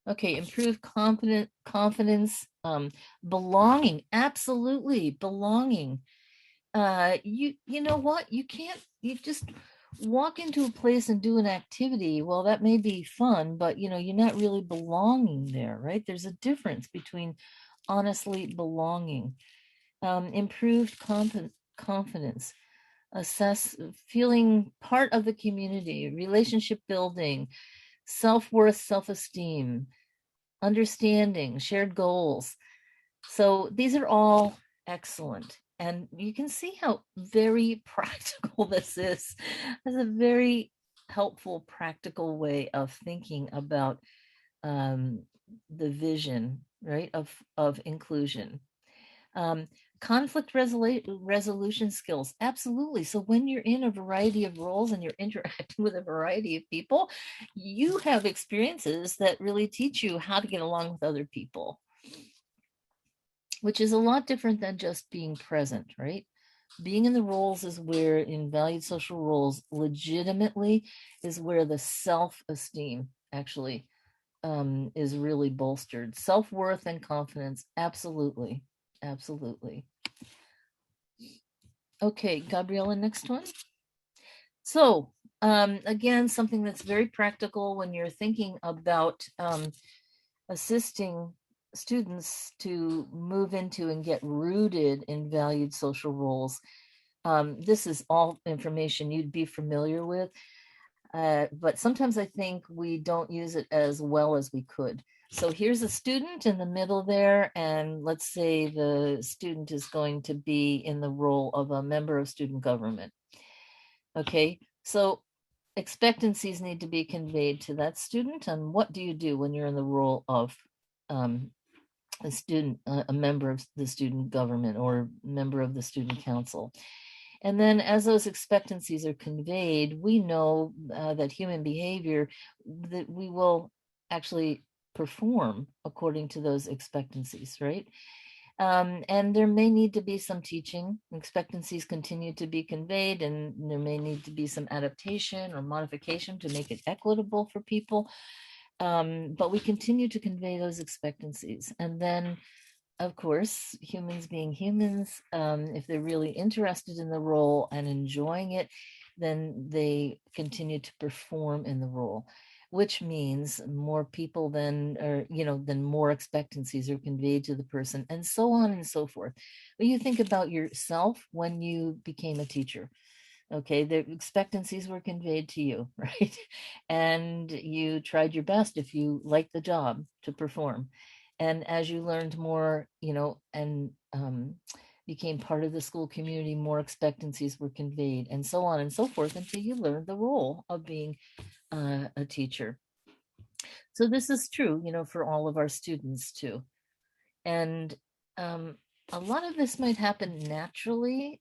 [SPEAKER 2] Okay, improve confidence, belonging, absolutely belonging. You know what? You can't, you just walk into a place and do an activity, well, that may be fun, but you're not really belonging there, right? There's a difference between honestly belonging. Improved confidence, assess feeling part of the community, relationship building, self-worth, self-esteem, understanding, shared goals. So these are all excellent. And you can see how very practical this is. It's a very helpful, practical way of thinking about um, the vision, right, of inclusion. Um, conflict resolution skills, absolutely. So when you're in a variety of roles and you're interacting with a variety of people, you have experiences that really teach you how to get along with other people, which is a lot different than just being present, right? Being in the roles is where, in valued social roles, legitimately is where the self-esteem actually is really bolstered. Self-worth and confidence, absolutely, absolutely. Okay, Gabriella, next one. So again, something that's very practical when you're thinking about assisting students to move into and get rooted in valued social roles. This is all information you'd be familiar with, but sometimes I think we don't use it as well as we could. So here's a student in the middle there, and let's say the student is going to be in the role of a member of student government. Okay, so expectancies need to be conveyed to that student. And what do you do when you're in the role of a student, a member of the student government or member of the student council? And then as those expectancies are conveyed, we know that human behavior, that we will actually perform according to those expectancies, right? And there may need to be some teaching. Expectancies continue to be conveyed, and there may need to be some adaptation or modification to make it equitable for people. But we continue to convey those expectancies. And then, of course, humans being humans, if they're really interested in the role and enjoying it, then they continue to perform in the role, which means more people then, or then more expectancies are conveyed to the person, and so on and so forth. When you think about yourself when you became a teacher, okay, the expectancies were conveyed to you, right? And you tried your best, if you liked the job, to perform. And as you learned more, and became part of the school community, more expectancies were conveyed, and so on and so forth, until you learned the role of being a teacher. So this is true, for all of our students too. And a lot of this might happen naturally,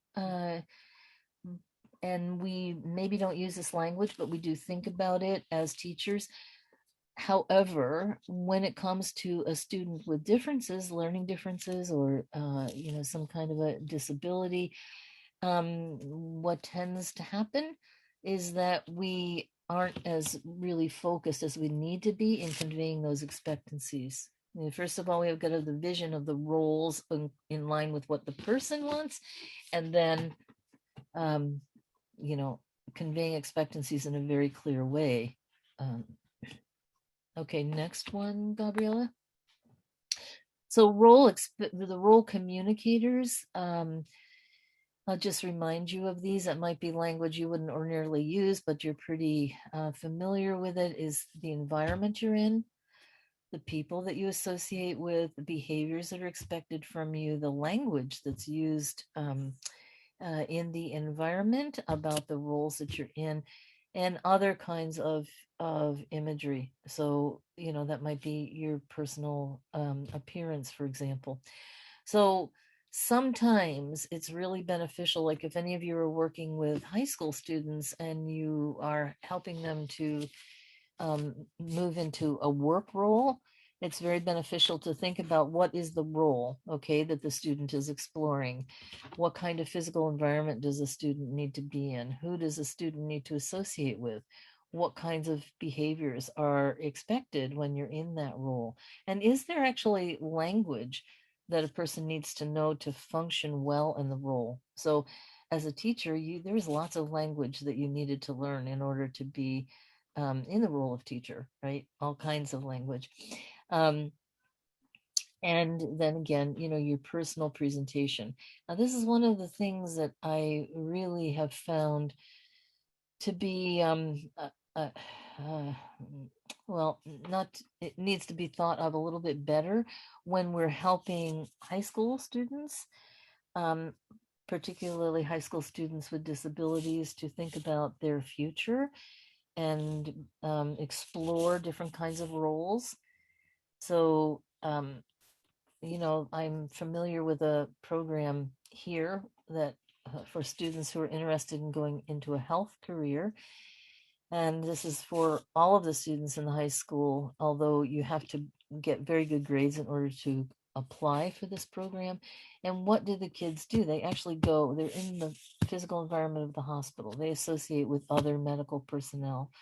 [SPEAKER 2] and we maybe don't use this language, but we do think about it as teachers. However, when it comes to a student with differences, learning differences, or some kind of a disability, what tends to happen is that we aren't as really focused as we need to be in conveying those expectancies. First of all, we have got to have the vision of the roles in line with what the person wants, and then um, conveying expectancies in a very clear way. Okay, next one, Gabriella. So the role communicators, I'll just remind you of these. That might be language you wouldn't ordinarily use, but you're pretty familiar with it. Is the environment you're in, the people that you associate with, the behaviors that are expected from you, the language that's used in the environment about the roles that you're in, and other kinds of imagery. So that might be your personal appearance, for example. So sometimes it's really beneficial, like if any of you are working with high school students and you are helping them to move into a work role, it's very beneficial to think about what is the role, okay, that the student is exploring. What kind of physical environment does a student need to be in? Who does a student need to associate with? What kinds of behaviors are expected when you're in that role? And is there actually language that a person needs to know to function well in the role? So as a teacher, there's lots of language that you needed to learn in order to be in the role of teacher, right? All kinds of language. Um, and then again, your personal presentation. Now, this is one of the things that I really have found to be uh, well, not it needs to be thought of a little bit better when we're helping high school students, um, particularly high school students with disabilities, to think about their future and explore different kinds of roles. So, I'm familiar with a program here that for students who are interested in going into a health career. And this is for all of the students in the high school, although you have to get very good grades in order to apply for this program. And what do the kids do? They actually they're in the physical environment of the hospital. They associate with other medical personnel.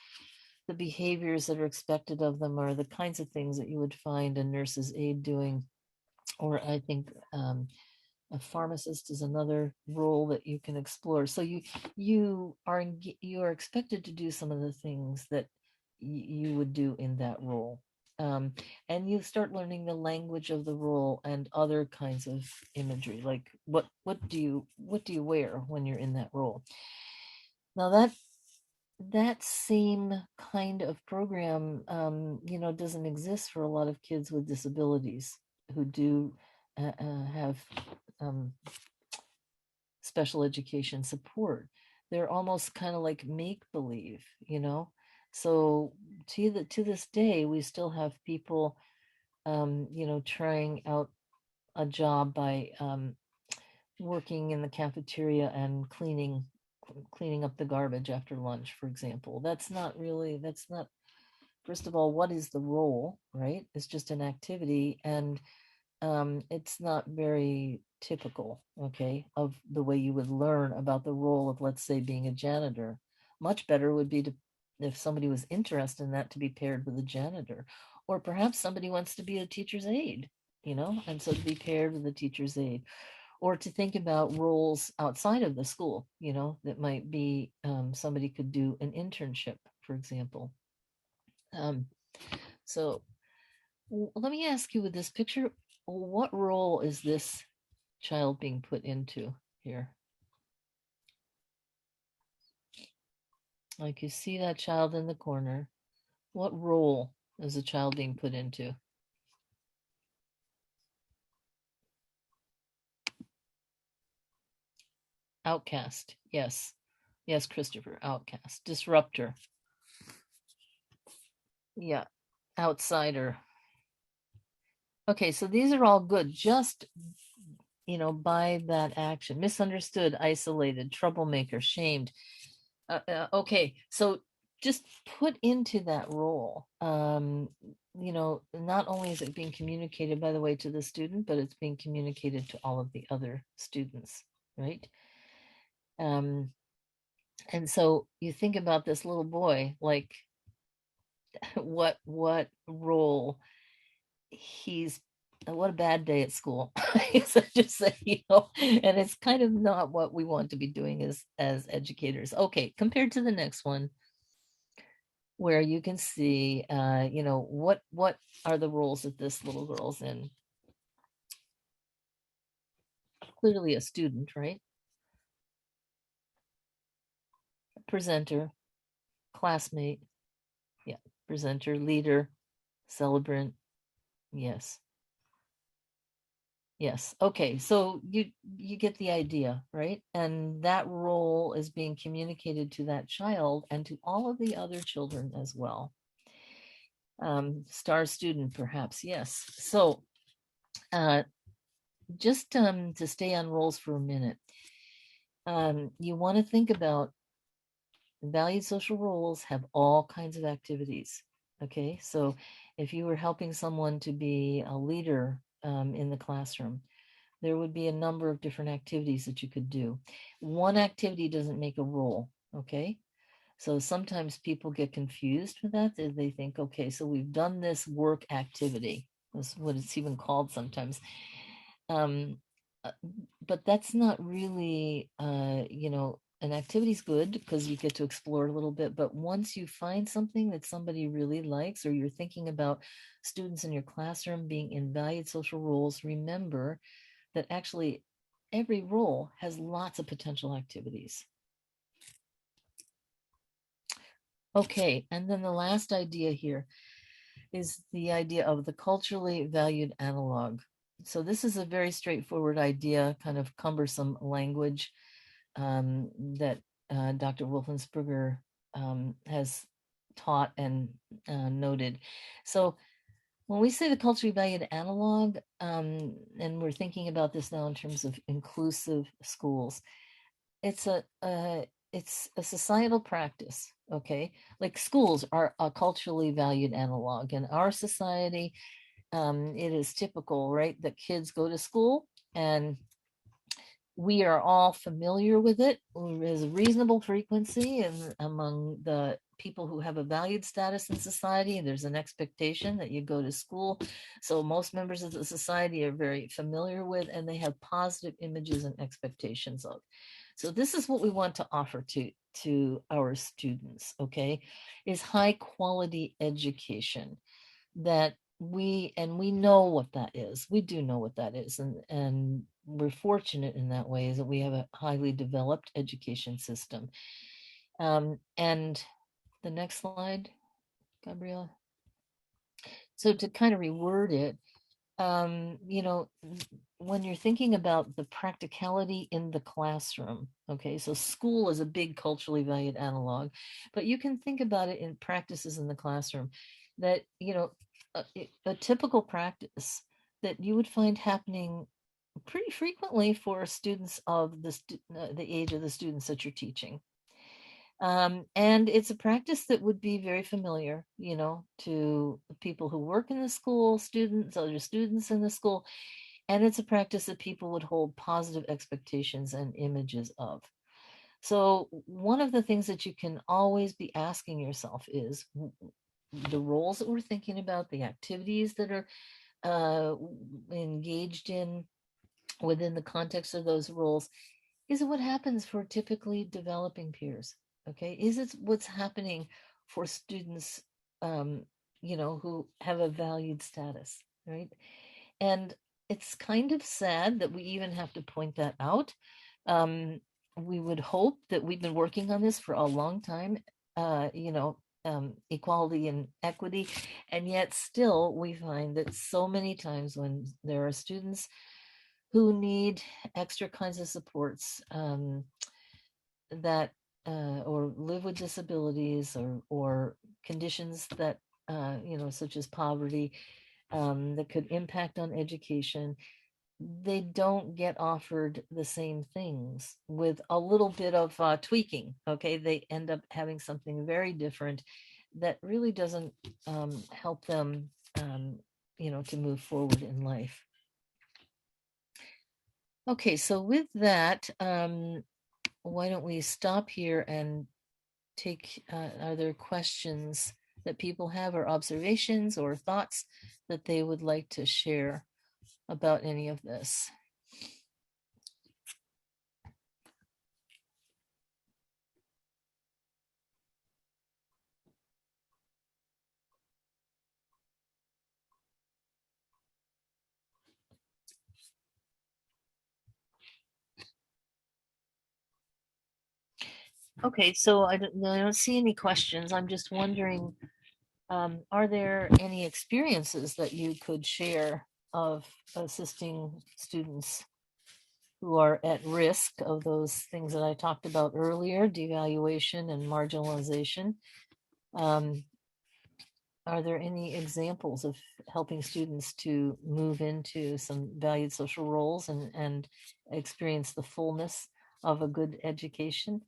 [SPEAKER 2] The behaviors that are expected of them are the kinds of things that you would find a nurse's aide doing, or I think a pharmacist is another role that you can explore. So you are expected to do some of the things that you would do in that role. And you start learning the language of the role and other kinds of imagery, like what do you wear when you're in that role. Now that same kind of program, doesn't exist for a lot of kids with disabilities who do have um, special education support. They're almost kind of like make believe. So to this day, we still have people, trying out a job by working in the cafeteria and cleaning up the garbage after lunch, for example. That's not, first of all, what is the role, right? It's just an activity, and it's not very typical, okay, of the way you would learn about the role of, let's say, being a janitor. Much better would be to, if somebody was interested in that, to be paired with a janitor, or perhaps somebody wants to be a teacher's aide, and so to be paired with a teacher's aide, or to think about roles outside of the school, that might be, somebody could do an internship, for example. Um, so let me ask you, with this picture, what role is this child being put into here? Like, you see that child in the corner. What role is the child being put into? Outcast. Yes. Yes, Christopher. Outcast. Disruptor. Yeah. Outsider. Okay, so these are all good. Just, by that action. Misunderstood, isolated, troublemaker, shamed. Okay, so just put into that role. Not only is it being communicated, by the way, to the student, but it's being communicated to all of the other students, right? Um, and so you think about this little boy, like what role he's what a bad day at school. So just say, and it's kind of not what we want to be doing as educators. Okay, compared to the next one, where you can see, what are the roles that this little girl's in. Clearly a student, right? Presenter, classmate, yeah, presenter, leader, celebrant, yes. Yes. Okay. So you get the idea, right? And that role is being communicated to that child and to all of the other children as well. Star student, perhaps. Yes. So just to stay on roles for a minute, you want to think about valued social roles have all kinds of activities. Okay. So if you were helping someone to be a leader in the classroom, there would be a number of different activities that you could do. One activity doesn't make a role, okay? So sometimes people get confused with that. They think, okay, so we've done this work activity. That's what it's even called sometimes. Um, but that's not really, an activity's good because you get to explore a little bit. But once you find something that somebody really likes, or you're thinking about students in your classroom being in valued social roles, remember that actually every role has lots of potential activities. Okay, and then the last idea here is the idea of the culturally valued analog. So this is a very straightforward idea, kind of cumbersome language that Dr. Wolfensberger has taught and noted. So when we say the culturally valued analog, and we're thinking about this now in terms of inclusive schools, it's a societal practice. Okay, like schools are a culturally valued analog in our society. It is typical, right, that kids go to school and we are all familiar with it. There's a reasonable frequency, and among the people who have a valued status in society, there's an expectation that you go to school. So most members of the society are very familiar with, and they have positive images and expectations of. So this is what we want to offer to our students, okay, is high quality education that we know what that is. We do know what that is, and we're fortunate in that way, is that we have a highly developed education system. And the next slide, Gabriela. So to kind of reword it, when you're thinking about the practicality in the classroom, okay, so school is a big culturally valued analog, but you can think about it in practices in the classroom that, a typical practice that you would find happening pretty frequently for students of the age of the students that you're teaching. And it's a practice that would be very familiar, to people who work in the school, students, other students in the school. And it's a practice that people would hold positive expectations and images of. So, one of the things that you can always be asking yourself is the roles that we're thinking about, the activities that are engaged in within the context of those roles, is it what happens for typically developing peers? Okay, is it what's happening for students, who have a valued status, right? And it's kind of sad that we even have to point that out. We would hope that we've been working on this for a long time, equality and equity, and yet still we find that so many times when there are students who need extra kinds of supports, that or live with disabilities, or conditions that, such as poverty, that could impact on education, they don't get offered the same things with a little bit of tweaking. Okay, they end up having something very different that really doesn't help them, to move forward in life. Okay, so with that, why don't we stop here and take, are there questions that people have, or observations or thoughts that they would like to share about any of this? Okay, so I don't see any questions. I'm just wondering, are there any experiences that you could share of assisting students who are at risk of those things that I talked about earlier, devaluation and marginalization? Are there any examples of helping students to move into some valued social roles and experience the fullness of a good education?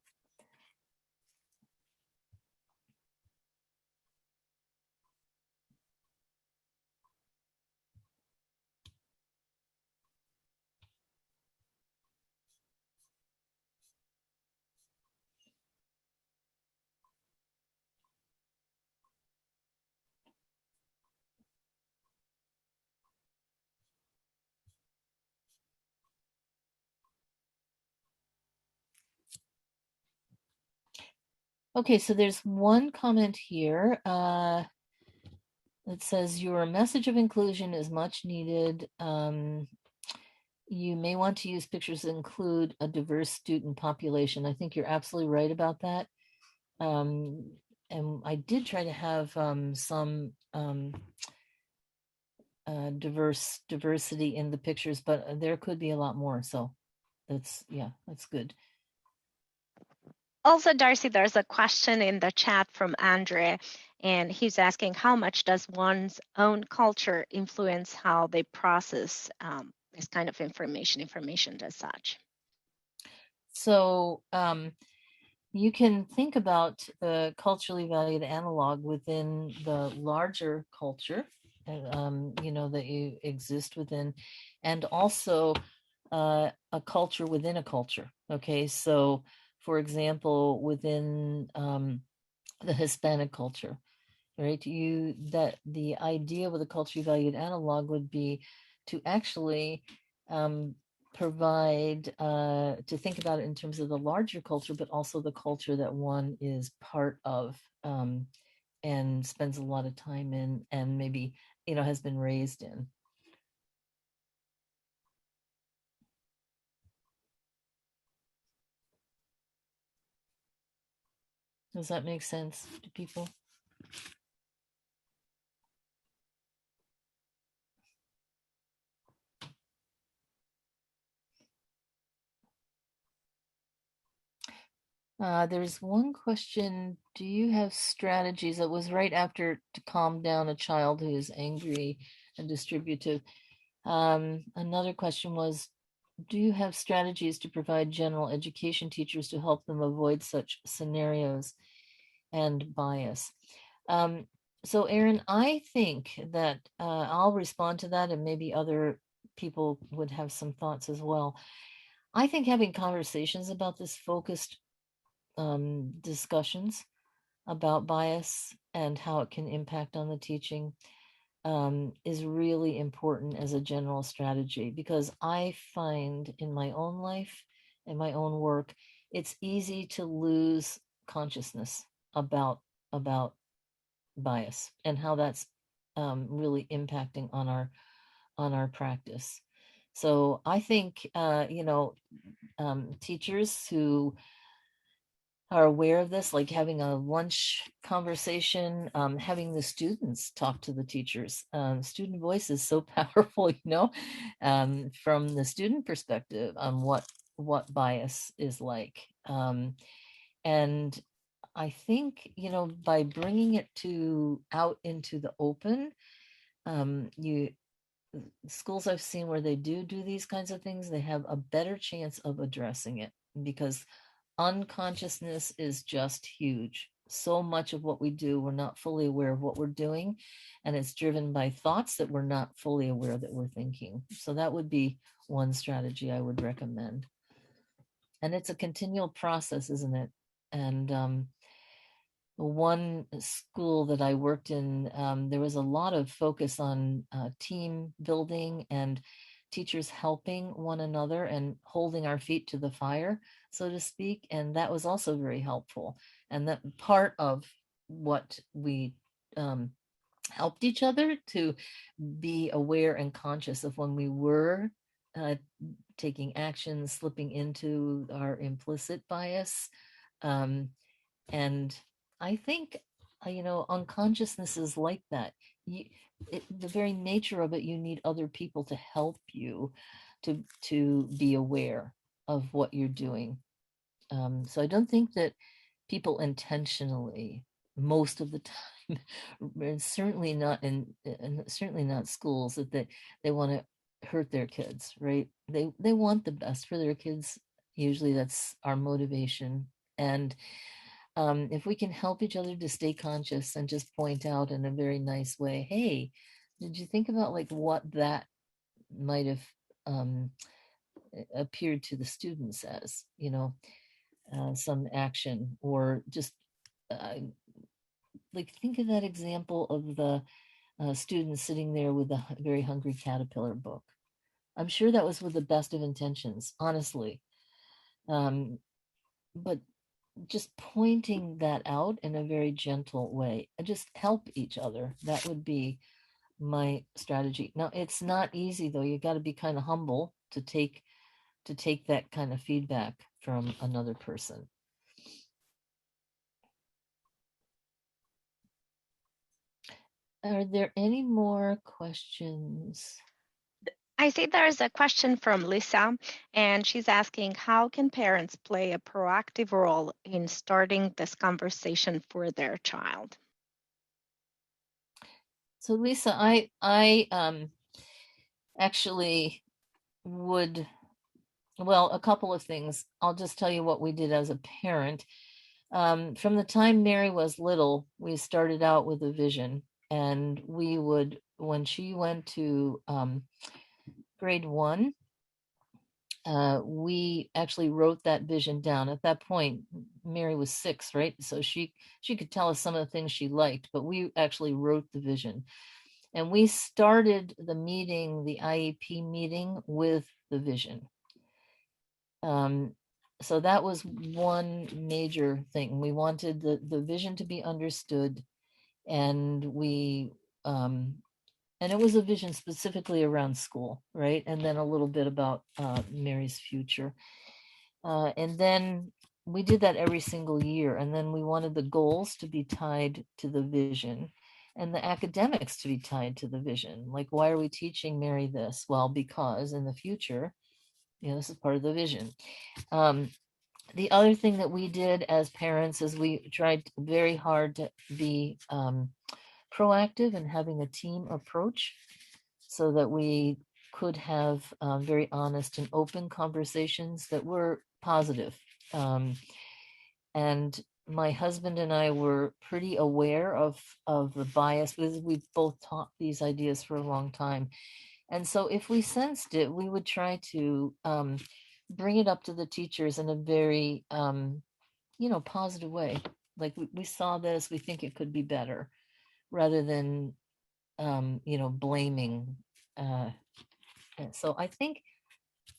[SPEAKER 2] Okay, so there's one comment here. It says your message of inclusion is much needed. You may want to use pictures that include a diverse student population. I think you're absolutely right about that. Um, and I did try to have some diversity in the pictures, but there could be a lot more. So that's good.
[SPEAKER 3] Also, Darcy, there's a question in the chat from Andre, and he's asking how much does one's own culture influence how they process this kind of information as such?
[SPEAKER 2] So you can think about the culturally valued analog within the larger culture, that you exist within, and also a culture within a culture. Okay, so for example, within the Hispanic culture, right? That the idea with a culturally valued analog would be to actually um, provide to think about it in terms of the larger culture, but also the culture that one is part of and spends a lot of time in, and maybe has been raised in. Does that make sense to people? There's one question. Do you have strategies? That was right after to calm down a child who is angry and distributive. Another question was, do you have strategies to provide general education teachers to help them avoid such scenarios and bias? So Erin, I think that I'll respond to that, and maybe other people would have some thoughts as well. I think having conversations about this, focused discussions about bias and how it can impact on the teaching is really important as a general strategy, because I find in my own life and my own work, it's easy to lose consciousness about bias and how that's really impacting on our practice. So I think teachers who are aware of this, like having a lunch conversation, having the students talk to the teachers. Student voice is so powerful, from the student perspective on what bias is like. And I think, by bringing it out into the open, you schools I've seen where they do these kinds of things, they have a better chance of addressing it, because unconsciousness is just huge. So much of what we do, we're not fully aware of what we're doing, and it's driven by thoughts that we're not fully aware that we're thinking. So that would be one strategy I would recommend. And it's a continual process, isn't it? And one school that I worked in, there was a lot of focus on team building and teachers helping one another and holding our feet to the fire, so to speak. And that was also very helpful. And that part of what we helped each other to be aware and conscious of when we were taking action, slipping into our implicit bias. And I think, unconsciousness is like that. The very nature of it, you need other people to help you to be aware of what you're doing. So I don't think that people intentionally, most of the time, and certainly not and certainly not schools, that they want to hurt their kids, right? They want the best for their kids. Usually that's our motivation. And if we can help each other to stay conscious and just point out in a very nice way, hey, did you think about like what that might have um, appeared to the students as, some action, or just uh, like think of that example of the student sitting there with a very hungry caterpillar book. I'm sure that was with the best of intentions, honestly. But just pointing that out in a very gentle way and just help each other. That would be my strategy. Now, it's not easy though. You got to be kind of humble to take that kind of feedback from another person. Are there any more questions?
[SPEAKER 3] I see there's a question from Lisa, and she's asking, how can parents play a proactive role in starting this conversation for their child?
[SPEAKER 2] So Lisa, I actually would, well, a couple of things. I'll just tell you what we did as a parent. From the time Mary was little, we started out with a vision, and we would, when she went to grade 1, we actually wrote that vision down. At that point, Mary was 6, right? So she could tell us some of the things she liked, but we actually wrote the vision. And we started the meeting, the IEP meeting, with the vision. So that was one major thing. We wanted the vision to be understood, and and it was a vision specifically around school, right? And then a little bit about Mary's future. And then we did that every single year. And then we wanted the goals to be tied to the vision and the academics to be tied to the vision. Like, why are we teaching Mary this? Well, because in the future, this is part of the vision. The other thing that we did as parents is we tried very hard to be proactive and having a team approach so that we could have very honest and open conversations that were positive. And my husband and I were pretty aware of the bias because we've both taught these ideas for a long time. And so if we sensed it, we would try to bring it up to the teachers in a very, positive way. Like, we saw this, we think it could be better, rather than, blaming. So I think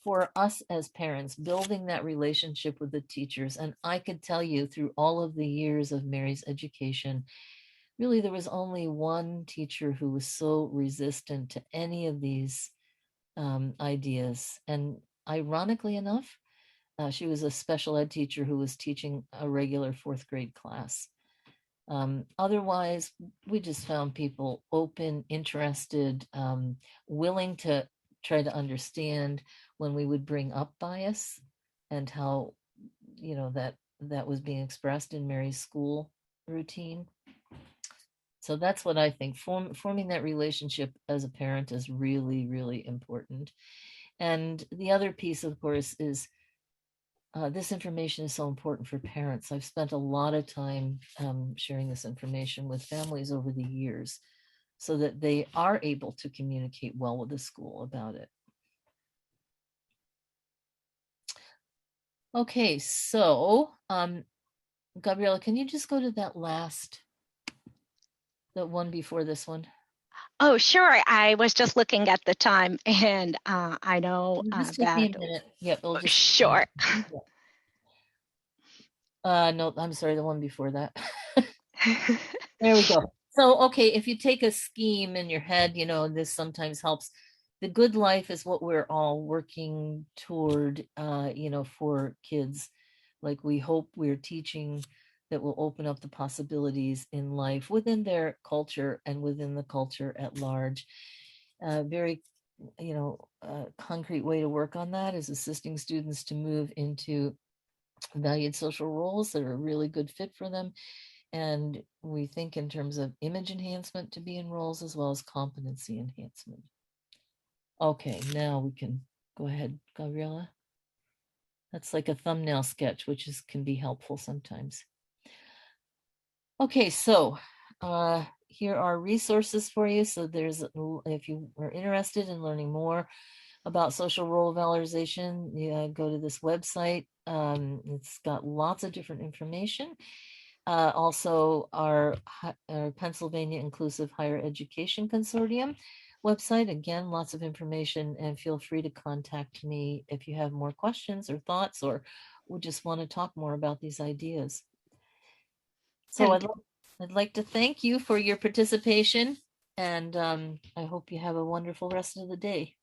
[SPEAKER 2] for us as parents, building that relationship with the teachers, and I could tell you through all of the years of Mary's education, really there was only one teacher who was so resistant to any of these ideas. And ironically enough, she was a special ed teacher who was teaching a regular 4th grade class. Otherwise, we just found people open, interested, willing to try to understand when we would bring up bias and how, that was being expressed in Mary's school routine. So that's what I think. Forming that relationship as a parent is really, really important. And the other piece, of course, is this information is so important for parents. I've spent a lot of time sharing this information with families over the years so that they are able to communicate well with the school about it. Okay, so Gabriella, can you just go to the one before this one?
[SPEAKER 3] Oh, sure. I was just looking at the time, and I know
[SPEAKER 2] Just take
[SPEAKER 3] that.
[SPEAKER 2] me a minute. Yep, it'll just.
[SPEAKER 3] Sure.
[SPEAKER 2] No, I'm sorry, the one before that. There we go. So, okay, if you take a scheme in your head, this sometimes helps. The good life is what we're all working toward, for kids. Like, we hope we're teaching that will open up the possibilities in life within their culture and within the culture at large. Very, concrete way to work on that is assisting students to move into valued social roles that are a really good fit for them. And we think in terms of image enhancement to be in roles as well as competency enhancement. Okay, now we can go ahead, Gabriella. That's like a thumbnail sketch, which can be helpful sometimes. Okay, so here are resources for you. So if you are interested in learning more about social role valorization, go to this website. It's got lots of different information. Also, our Pennsylvania Inclusive Higher Education Consortium website. Again, lots of information, and feel free to contact me if you have more questions or thoughts or would just want to talk more about these ideas. So
[SPEAKER 3] And
[SPEAKER 2] I'd like to thank you for your participation, and I hope you have a wonderful rest of the day.